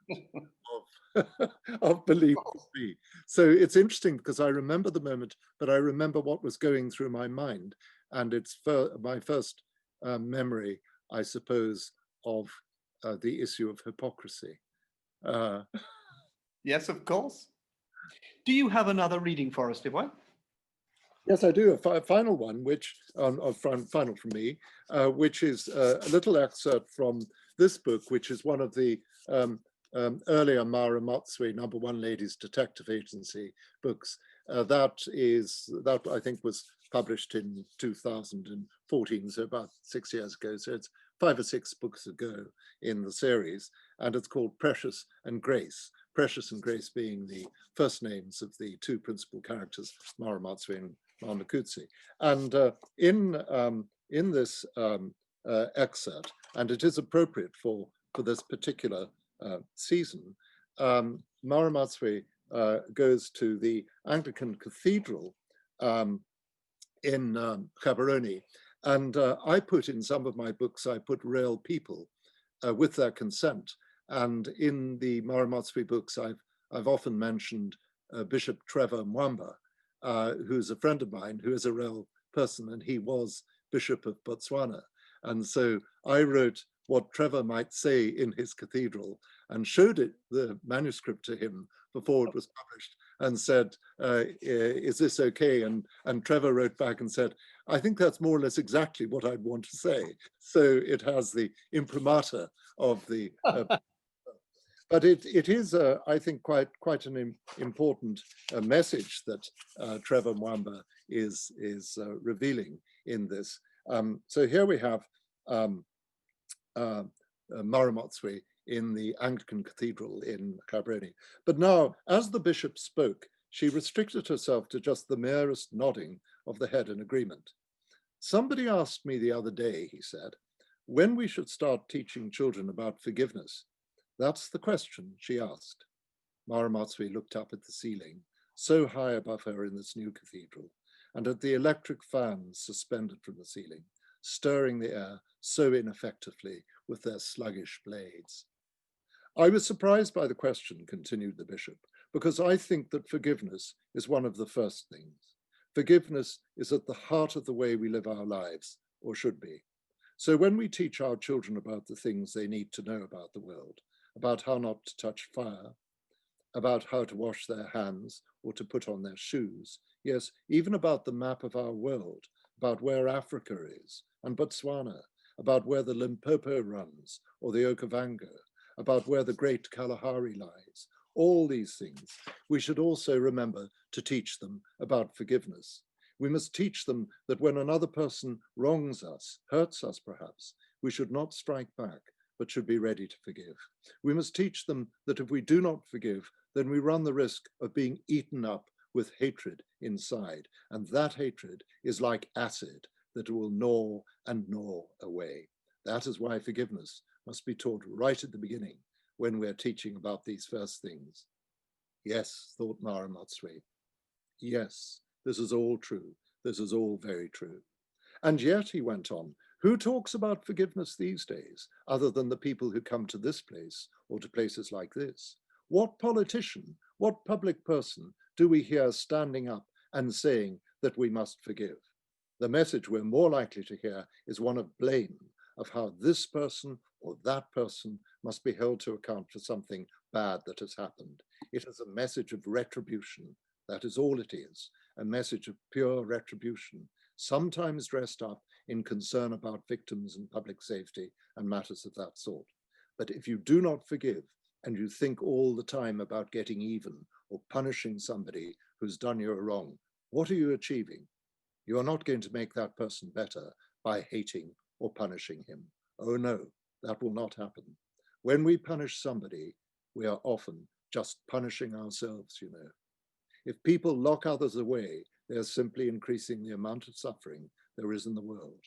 of belief would be. So it's interesting because I remember the moment, but I remember what was going through my mind, and it's my first memory, I suppose, of the issue of hypocrisy. Yes, of course. Do you have another reading for us, Devoy? Yes, I do. A final one, which final from me, which is a little excerpt from this book, which is one of the earlier Mara Matsui #1 Ladies Detective Agency books. That I think was published in 2014, so about 6 years ago. So it's 5 or 6 books ago in the series, and it's called Precious and Grace. Precious and Grace being the first names of the 2 principal characters, Mara Matsui and Mama Kutsi. And in this excerpt, and it is appropriate for this particular season, Mara Matsui goes to the Anglican Cathedral in Gaborone. And I put in some of my books, I put real people with their consent. And in the Mara Matsui books, I've often mentioned Bishop Trevor Mwamba, who's a friend of mine, who is a real person, and he was Bishop of Botswana. And so I wrote what Trevor might say in his cathedral, and showed the manuscript to him before it was published, and said, is this okay? And Trevor wrote back and said, I think that's more or less exactly what I'd want to say. So it has the imprimatur of the, but it is, I think, quite an important message that Trevor Mwamba is revealing in this. So here we have Marimotswe in the Anglican Cathedral in Gaborone. But now, as the bishop spoke, she restricted herself to just the merest nodding of the head in agreement. Somebody asked me the other day, he said, when we should start teaching children about forgiveness. That's the question, she asked. Marimotswe looked up at the ceiling, so high above her in this new cathedral, and at the electric fans suspended from the ceiling, stirring the air so ineffectively with their sluggish blades. I was surprised by the question, continued the bishop, because I think that forgiveness is one of the first things. Forgiveness is at the heart of the way we live our lives, or should be. So when we teach our children about the things they need to know about the world, about how not to touch fire, about how to wash their hands or to put on their shoes, yes, even about the map of our world, about where Africa is, and Botswana, about where the Limpopo runs, or the Okavango, about where the great Kalahari lies, all these things, we should also remember to teach them about forgiveness. We must teach them that when another person wrongs us, hurts us perhaps, we should not strike back, but should be ready to forgive. We must teach them that if we do not forgive, then we run the risk of being eaten up with hatred inside. And that hatred is like acid that will gnaw and gnaw away. That is why forgiveness must be taught right at the beginning when we're teaching about these first things. Yes, thought Marimotswe. Yes, this is all true. This is all very true. And yet, he went on, who talks about forgiveness these days, other than the people who come to this place or to places like this? What politician, what public person do we hear standing up and saying that we must forgive? The message we're more likely to hear is one of blame, of how this person or that person must be held to account for something bad that has happened. It is a message of retribution. That is all it is, a message of pure retribution, sometimes dressed up in concern about victims and public safety and matters of that sort. But if you do not forgive and you think all the time about getting even or punishing somebody who's done you a wrong, what are you achieving? You are not going to make that person better by hating or punishing him. Oh no, that will not happen. When we punish somebody, we are often just punishing ourselves, you know. If people lock others away, they are simply increasing the amount of suffering there is in the world.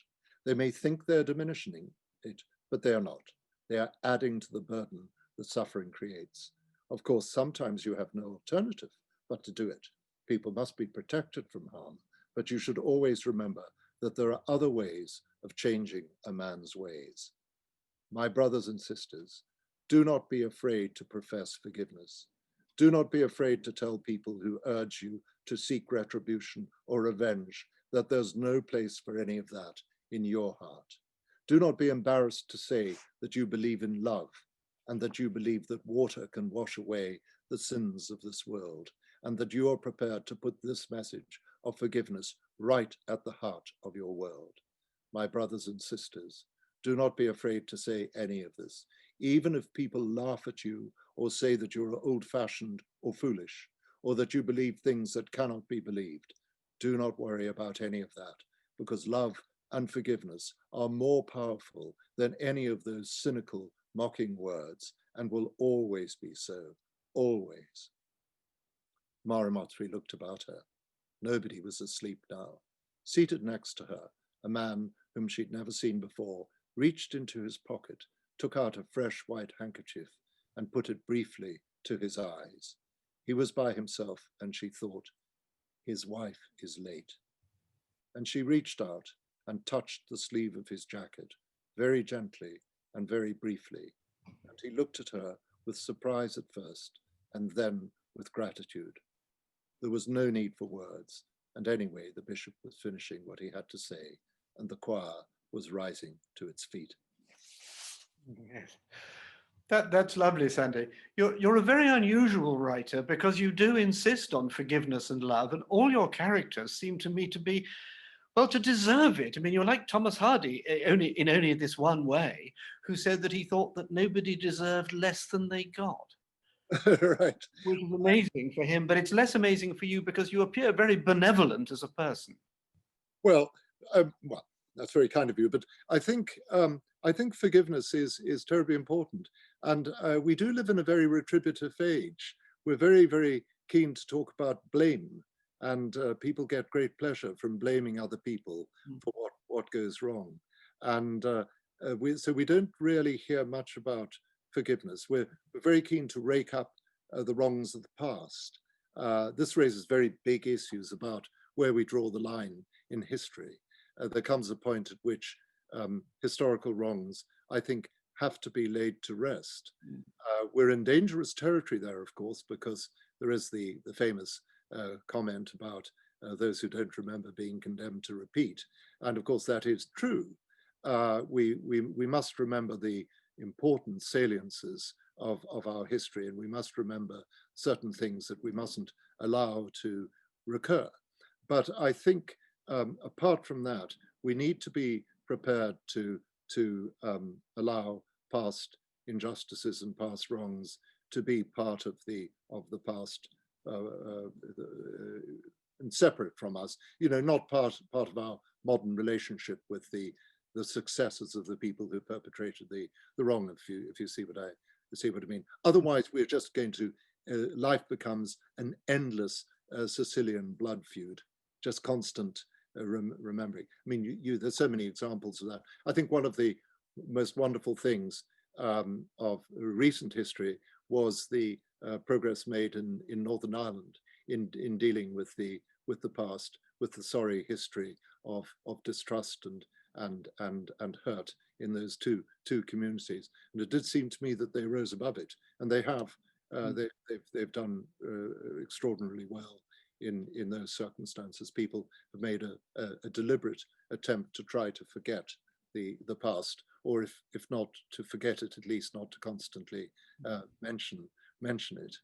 They may think they're diminishing it, but they are not. They are adding to the burden that suffering creates. Of course, sometimes you have no alternative but to do it. People must be protected from harm, but you should always remember that there are other ways of changing a man's ways. My brothers and sisters, do not be afraid to profess forgiveness. Do not be afraid to tell people who urge you to seek retribution or revenge that there's no place for any of that in your heart. Do not be embarrassed to say that you believe in love and that you believe that water can wash away the sins of this world and that you are prepared to put this message of forgiveness right at the heart of your world. My brothers and sisters, do not be afraid to say any of this, even if people laugh at you or say that you're old-fashioned or foolish, or that you believe things that cannot be believed. Do not worry about any of that, because love and forgiveness are more powerful than any of those cynical, mocking words, and will always be so, always. Marimotswe looked about her. Nobody was asleep now. Seated next to her, a man whom she'd never seen before reached into his pocket, took out a fresh white handkerchief, and put it briefly to his eyes. He was by himself, and she thought, his wife is late. And she reached out and touched the sleeve of his jacket, very gently and very briefly. And he looked at her with surprise at first, and then with gratitude. There was no need for words, and anyway, the bishop was finishing what he had to say, and the choir was rising to its feet. Yes. That's lovely, Sandy. You're a very unusual writer because you do insist on forgiveness and love, and all your characters seem to me to be, well, to deserve it. I mean, you're like Thomas Hardy, only this one way, who said that he thought that nobody deserved less than they got, Right. which is amazing for him, but it's less amazing for you because you appear very benevolent as a person. Well, that's very kind of you, but I think forgiveness is terribly important, and we do live in a very retributive age. We're very, very keen to talk about blame, and people get great pleasure from blaming other people for what goes wrong, and so we don't really hear much about forgiveness. We're very keen to rake up the wrongs of the past. This raises very big issues about where we draw the line in history. There comes a point at which historical wrongs, I think, have to be laid to rest. We're in dangerous territory there, of course, because there is the famous comment about those who don't remember being condemned to repeat. And of course, that is true. We must remember the important saliences of our history, and we must remember certain things that we mustn't allow to recur. But I think apart from that, we need to be prepared to allow past injustices and past wrongs to be part of the past and separate from us. You know, not part of our modern relationship with the successors of the people who perpetrated the wrong. If you see what I mean. Otherwise, we're just going to life becomes an endless Sicilian blood feud, just constant remembering. I mean, there's so many examples of that. I think one of the most wonderful things of recent history was the progress made in Northern Ireland in dealing with the past, with the sorry history of distrust and hurt in those two communities. And it did seem to me that they rose above it, and they have. They've done extraordinarily well in those circumstances. People have made a deliberate attempt to try to forget the past, or if not to forget it, at least not to constantly mention it.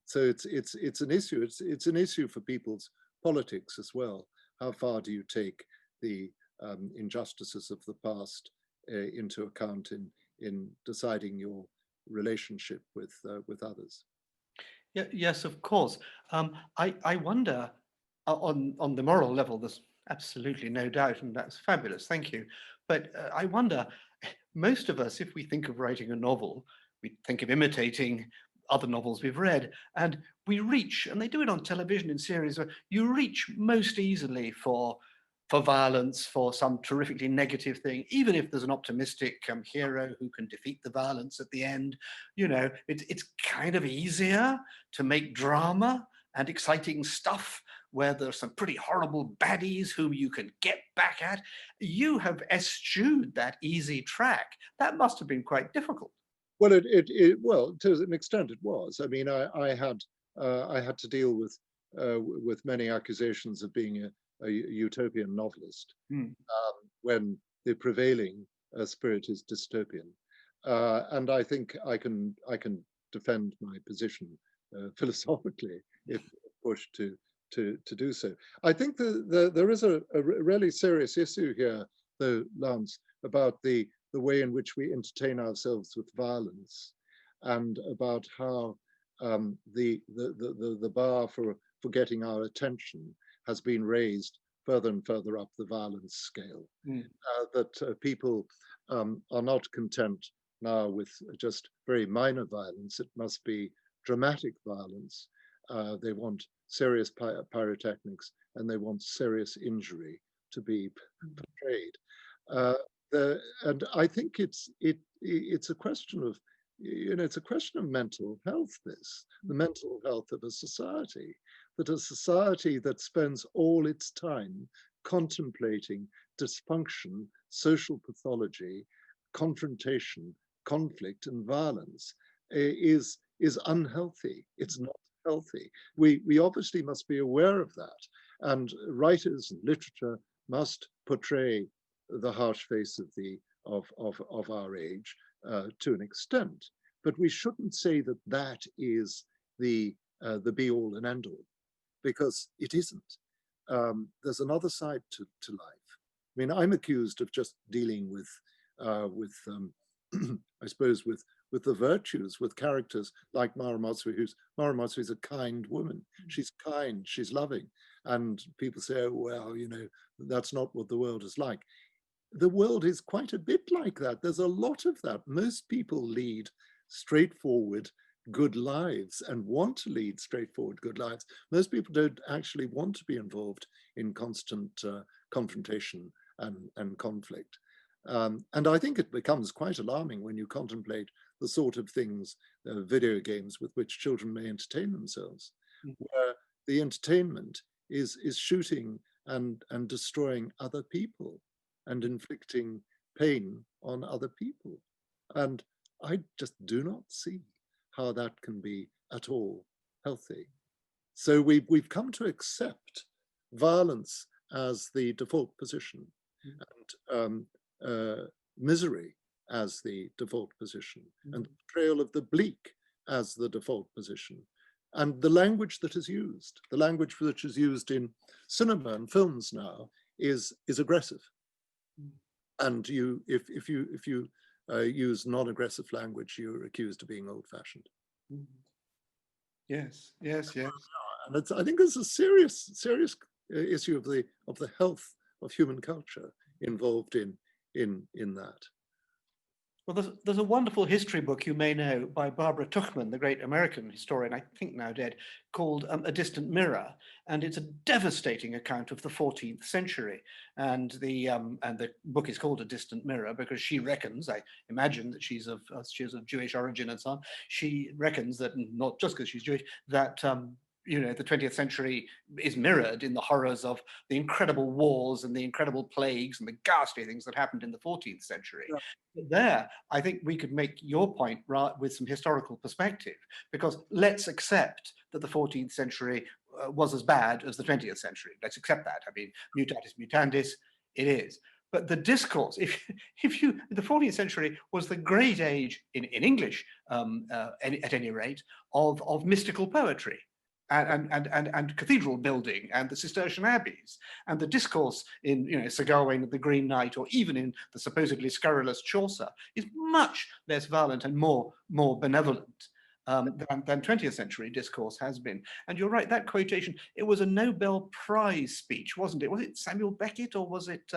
So it's an issue. It's an issue for people's politics as well. How far do you take the injustices of the past into account in deciding your relationship with others? Yeah, yes, of course. I wonder, on the moral level, there's absolutely no doubt, and that's fabulous. Thank you. But I wonder, most of us, if we think of writing a novel, we think of imitating other novels we've read, and we reach, and they do it on television in series, where you reach most easily for violence, for some terrifically negative thing, even if there's an optimistic hero who can defeat the violence at the end. You know, it's kind of easier to make drama and exciting stuff where there's some pretty horrible baddies whom you can get back at. You have eschewed that easy track. That must have been quite difficult. Well, well, to an extent it was. I mean, I had to deal with many accusations of being a utopian novelist when the prevailing spirit is dystopian, and I think I can defend my position philosophically if pushed to do so. I think there is a really serious issue here, though, Lance, about the way in which we entertain ourselves with violence, and about how the bar for getting our attention has been raised further and further up the violence scale. That people are not content now with just very minor violence. It must be dramatic violence. They want serious pyrotechnics, and they want serious injury to be portrayed. And I think it's a question of, it's a question of mental health. The mental health of a society that spends all its time contemplating dysfunction, social pathology, confrontation, conflict, and violence is unhealthy. It's not healthy. We obviously must be aware of that, and writers and literature must portray the harsh face of of our age to an extent. But we shouldn't say that that is the be all and end all, because it isn't. There's another side to life. I mean, I'm accused of just dealing with I suppose, with the virtues, with characters like Maramatsu, Maramatsu is a kind woman. She's kind, she's loving. And people say, oh, well, you know, that's not what the world is like. The world is quite a bit like that. There's a lot of that. Most people lead straightforward, good lives and want to lead straightforward, good lives. Most people don't actually want to be involved in constant confrontation and conflict. And I think it becomes quite alarming when you contemplate the sort of things, video games with which children may entertain themselves, where the entertainment is shooting and destroying other people and inflicting pain on other people. And I just do not see how that can be at all healthy. So we've come to accept violence as the default position, and misery as the default position, and the portrayal of the bleak as the default position. And the language that is used, the language which is used in cinema and films now is aggressive. And if you use non-aggressive language, you're accused of being old-fashioned. Yes, yes, yes. And I think there's a serious issue of the health of human culture involved in that. Well, there's a wonderful history book you may know by Barbara Tuchman, the great American historian, I think now dead, called A Distant Mirror, and it's a devastating account of the 14th century. And the book is called A Distant Mirror because she reckons, I imagine that she's of Jewish origin and so on. She reckons that, not just because she's Jewish, that you know, the 20th century is mirrored in the horrors of the incredible wars and the incredible plagues and the ghastly things that happened in the 14th century. Yeah. But there, I think we could make your point with some historical perspective, because let's accept that the 14th century was as bad as the 20th century. Let's accept that. I mean, mutatis mutandis, it is. But the discourse, the 14th century was the great age in English, at any rate, of mystical poetry. And cathedral building and the Cistercian abbeys, and the discourse in, you know, Sir Gawain and the Green Knight, or even in the supposedly scurrilous Chaucer, is much less violent and more benevolent than 20th century discourse has been. And you're right, that quotation, it was a Nobel Prize speech, wasn't it? Was it Samuel Beckett, or was it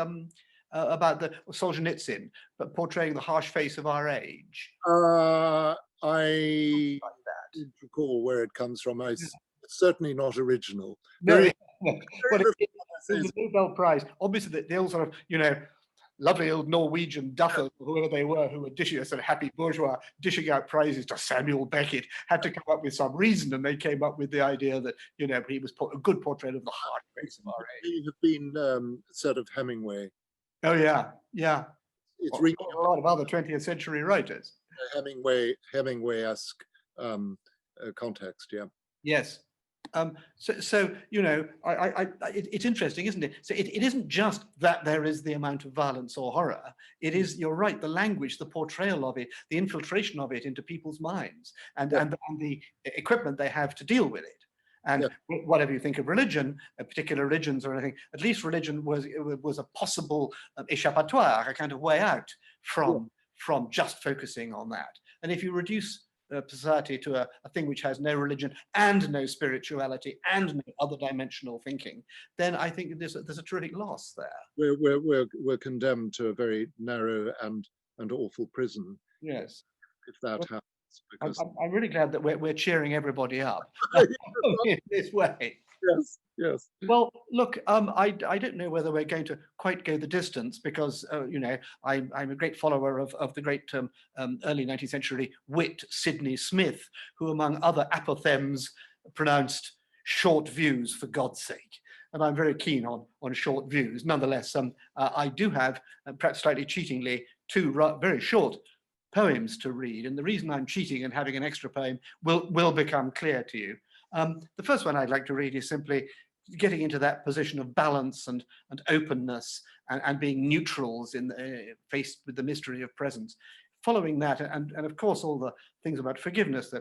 about the Solzhenitsyn, but portraying the harsh face of our age? I don't recall where it comes from. It's certainly not original. No, well, it's a Nobel Prize. Obviously, the old sort of, you know, lovely old Norwegian duffers, whoever they were, who were dishing, sort of happy bourgeois, dishing out prizes to Samuel Beckett, had to come up with some reason, and they came up with the idea that, you know, he was a good portrait of the hard face of our age. He had been sort of Hemingway. Oh yeah, yeah. It's a lot of other 20th century writers. Hemingway-esque context, yeah. Yes. So you know, it's interesting, isn't it? So it isn't just that there is the amount of violence or horror. It is, you're right, the language, the portrayal of it, the infiltration of it into people's minds, and the equipment they have to deal with it. And whatever you think of religion, particular religions or anything, at least religion was a possible échappatoire, a kind of way out from just focusing on that. And if you reduce society to a thing which has no religion and no spirituality and no other dimensional thinking, then I think there's a terrific loss there. We're condemned to a very narrow and awful prison. Yes, if that happens. Because I'm really glad that we're cheering everybody up in this way. Yes, yes. Well, look, I don't know whether we're going to quite go the distance, because you know, I'm a great follower of the great early 19th century wit Sidney Smith, who among other apothegms pronounced short views for God's sake. And I'm very keen on short views. Nonetheless, I do have, perhaps slightly cheatingly, two very short poems to read, and the reason I'm cheating and having an extra poem will become clear to you. The first one I'd like to read is simply getting into that position of balance and openness and being neutrals in faced with the mystery of presence. Following that, and of course all the things about forgiveness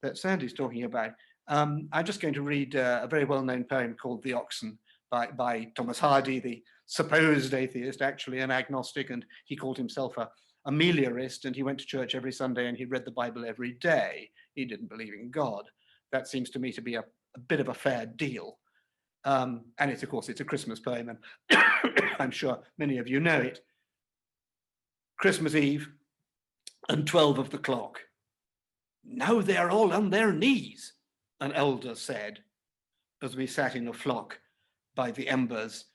that Sandy's talking about. I'm just going to read a very well-known poem called The Oxen by Thomas Hardy, the supposed atheist, actually an agnostic, and he called himself a meliorist, and he went to church every Sunday and he read the Bible every day. He didn't believe in God. That seems to me to be a bit of a fair deal. And it's, of course, it's a Christmas poem, and I'm sure many of you know it. Christmas Eve and 12 of the clock. Now they're all on their knees, an elder said, as we sat in a flock by the embers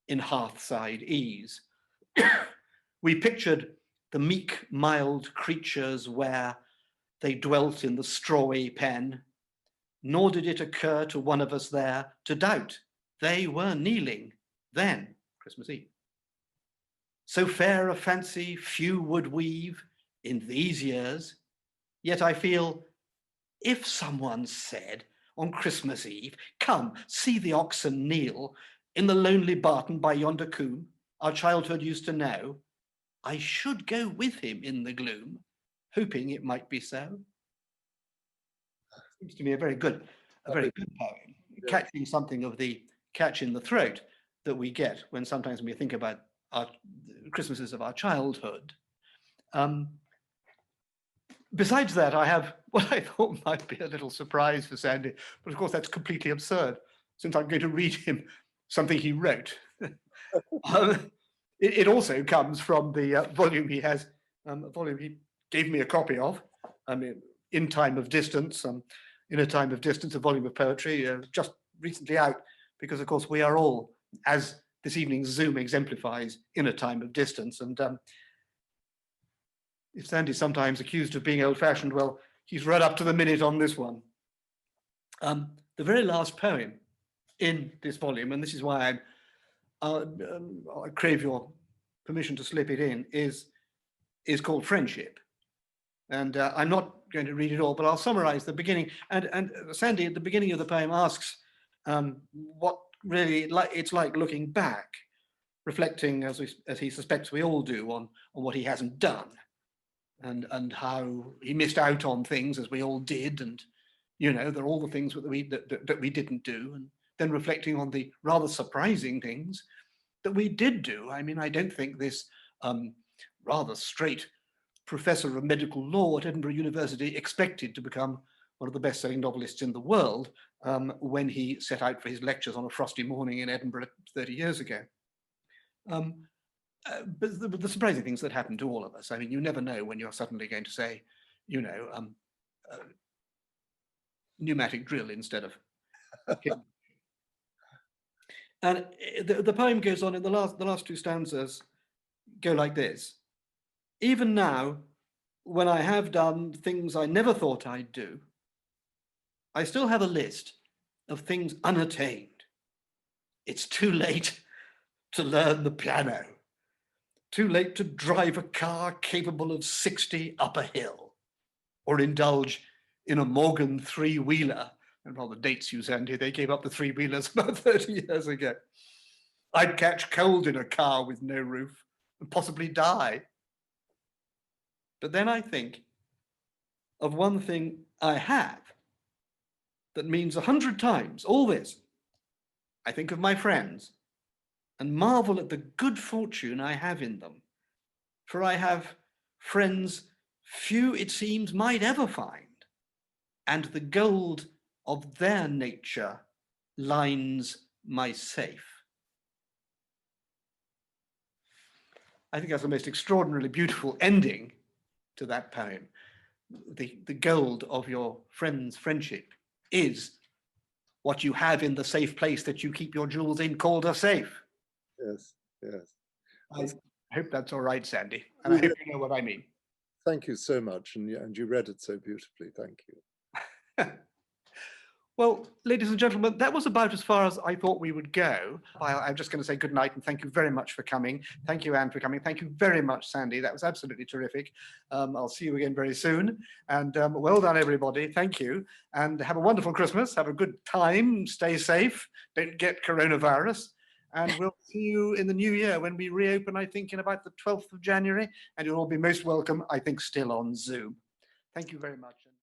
in hearthside ease. We pictured the meek, mild creatures where they dwelt in the strawy pen, nor did it occur to one of us there to doubt they were kneeling then, Christmas Eve. So fair a fancy few would weave in these years, yet I feel if someone said on Christmas Eve, come, see the oxen kneel in the lonely barton by yonder coombe our childhood used to know, I should go with him in the gloom, hoping it might be so. Seems to me a very good poem, catching something of the catch in the throat that we get when sometimes we think about our Christmases of our childhood. Besides that, I have what I thought might be a little surprise for Sandy, but of course that's completely absurd, since I'm going to read him something he wrote. It also comes from the volume he has, a volume he gave me a copy of, In Time of Distance, In a Time of Distance, a volume of poetry, just recently out, because of course we are all, as this evening's Zoom exemplifies, in a time of distance. And if Sandy's sometimes accused of being old-fashioned, well, he's right up to the minute on this one. The very last poem in this volume, and this is why I crave your permission to slip it in, is called Friendship. And I'm not going to read it all, but I'll summarize the beginning. And Sandy, at the beginning of the poem, asks what really it's like looking back, reflecting, as he suspects we all do, on what he hasn't done, and how he missed out on things, as we all did, and there are all the things that we didn't do, and then reflecting on the rather surprising things that we did do. I mean, I don't think this rather straight professor of medical law at Edinburgh University expected to become one of the best-selling novelists in the world when he set out for his lectures on a frosty morning in Edinburgh 30 years ago. But the surprising things that happen to all of us. I mean, you never know when you're suddenly going to say, pneumatic drill instead of. And the poem goes on in the last two stanzas go like this. Even now, when I have done things I never thought I'd do, I still have a list of things unattained. It's too late to learn the piano, too late to drive a car capable of 60 up a hill, or indulge in a Morgan three-wheeler. And rather dates you, Sandy, they gave up the three-wheelers about 30 years ago. I'd catch cold in a car with no roof and possibly die. But then I think of one thing I have that means 100 times all this. I think of my friends and marvel at the good fortune I have in them. For I have friends few, it seems, might ever find, and the gold of their nature lines my safe. I think that's the most extraordinarily beautiful ending to that poem. The gold of your friend's friendship is what you have in the safe place that you keep your jewels in, called a safe. Yes, yes. I hope that's all right, Sandy, and I hope you know what I mean. Thank you so much, and you read it so beautifully. Thank you. Well, ladies and gentlemen, that was about as far as I thought we would go. I'm just going to say good night and thank you very much for coming. Thank you, Anne, for coming. Thank you very much, Sandy. That was absolutely terrific. I'll see you again very soon. And well done, everybody. Thank you. And have a wonderful Christmas. Have a good time. Stay safe. Don't get coronavirus. And we'll see you in the new year when we reopen, I think, in about the 12th of January. And you'll all be most welcome, I think, still on Zoom. Thank you very much.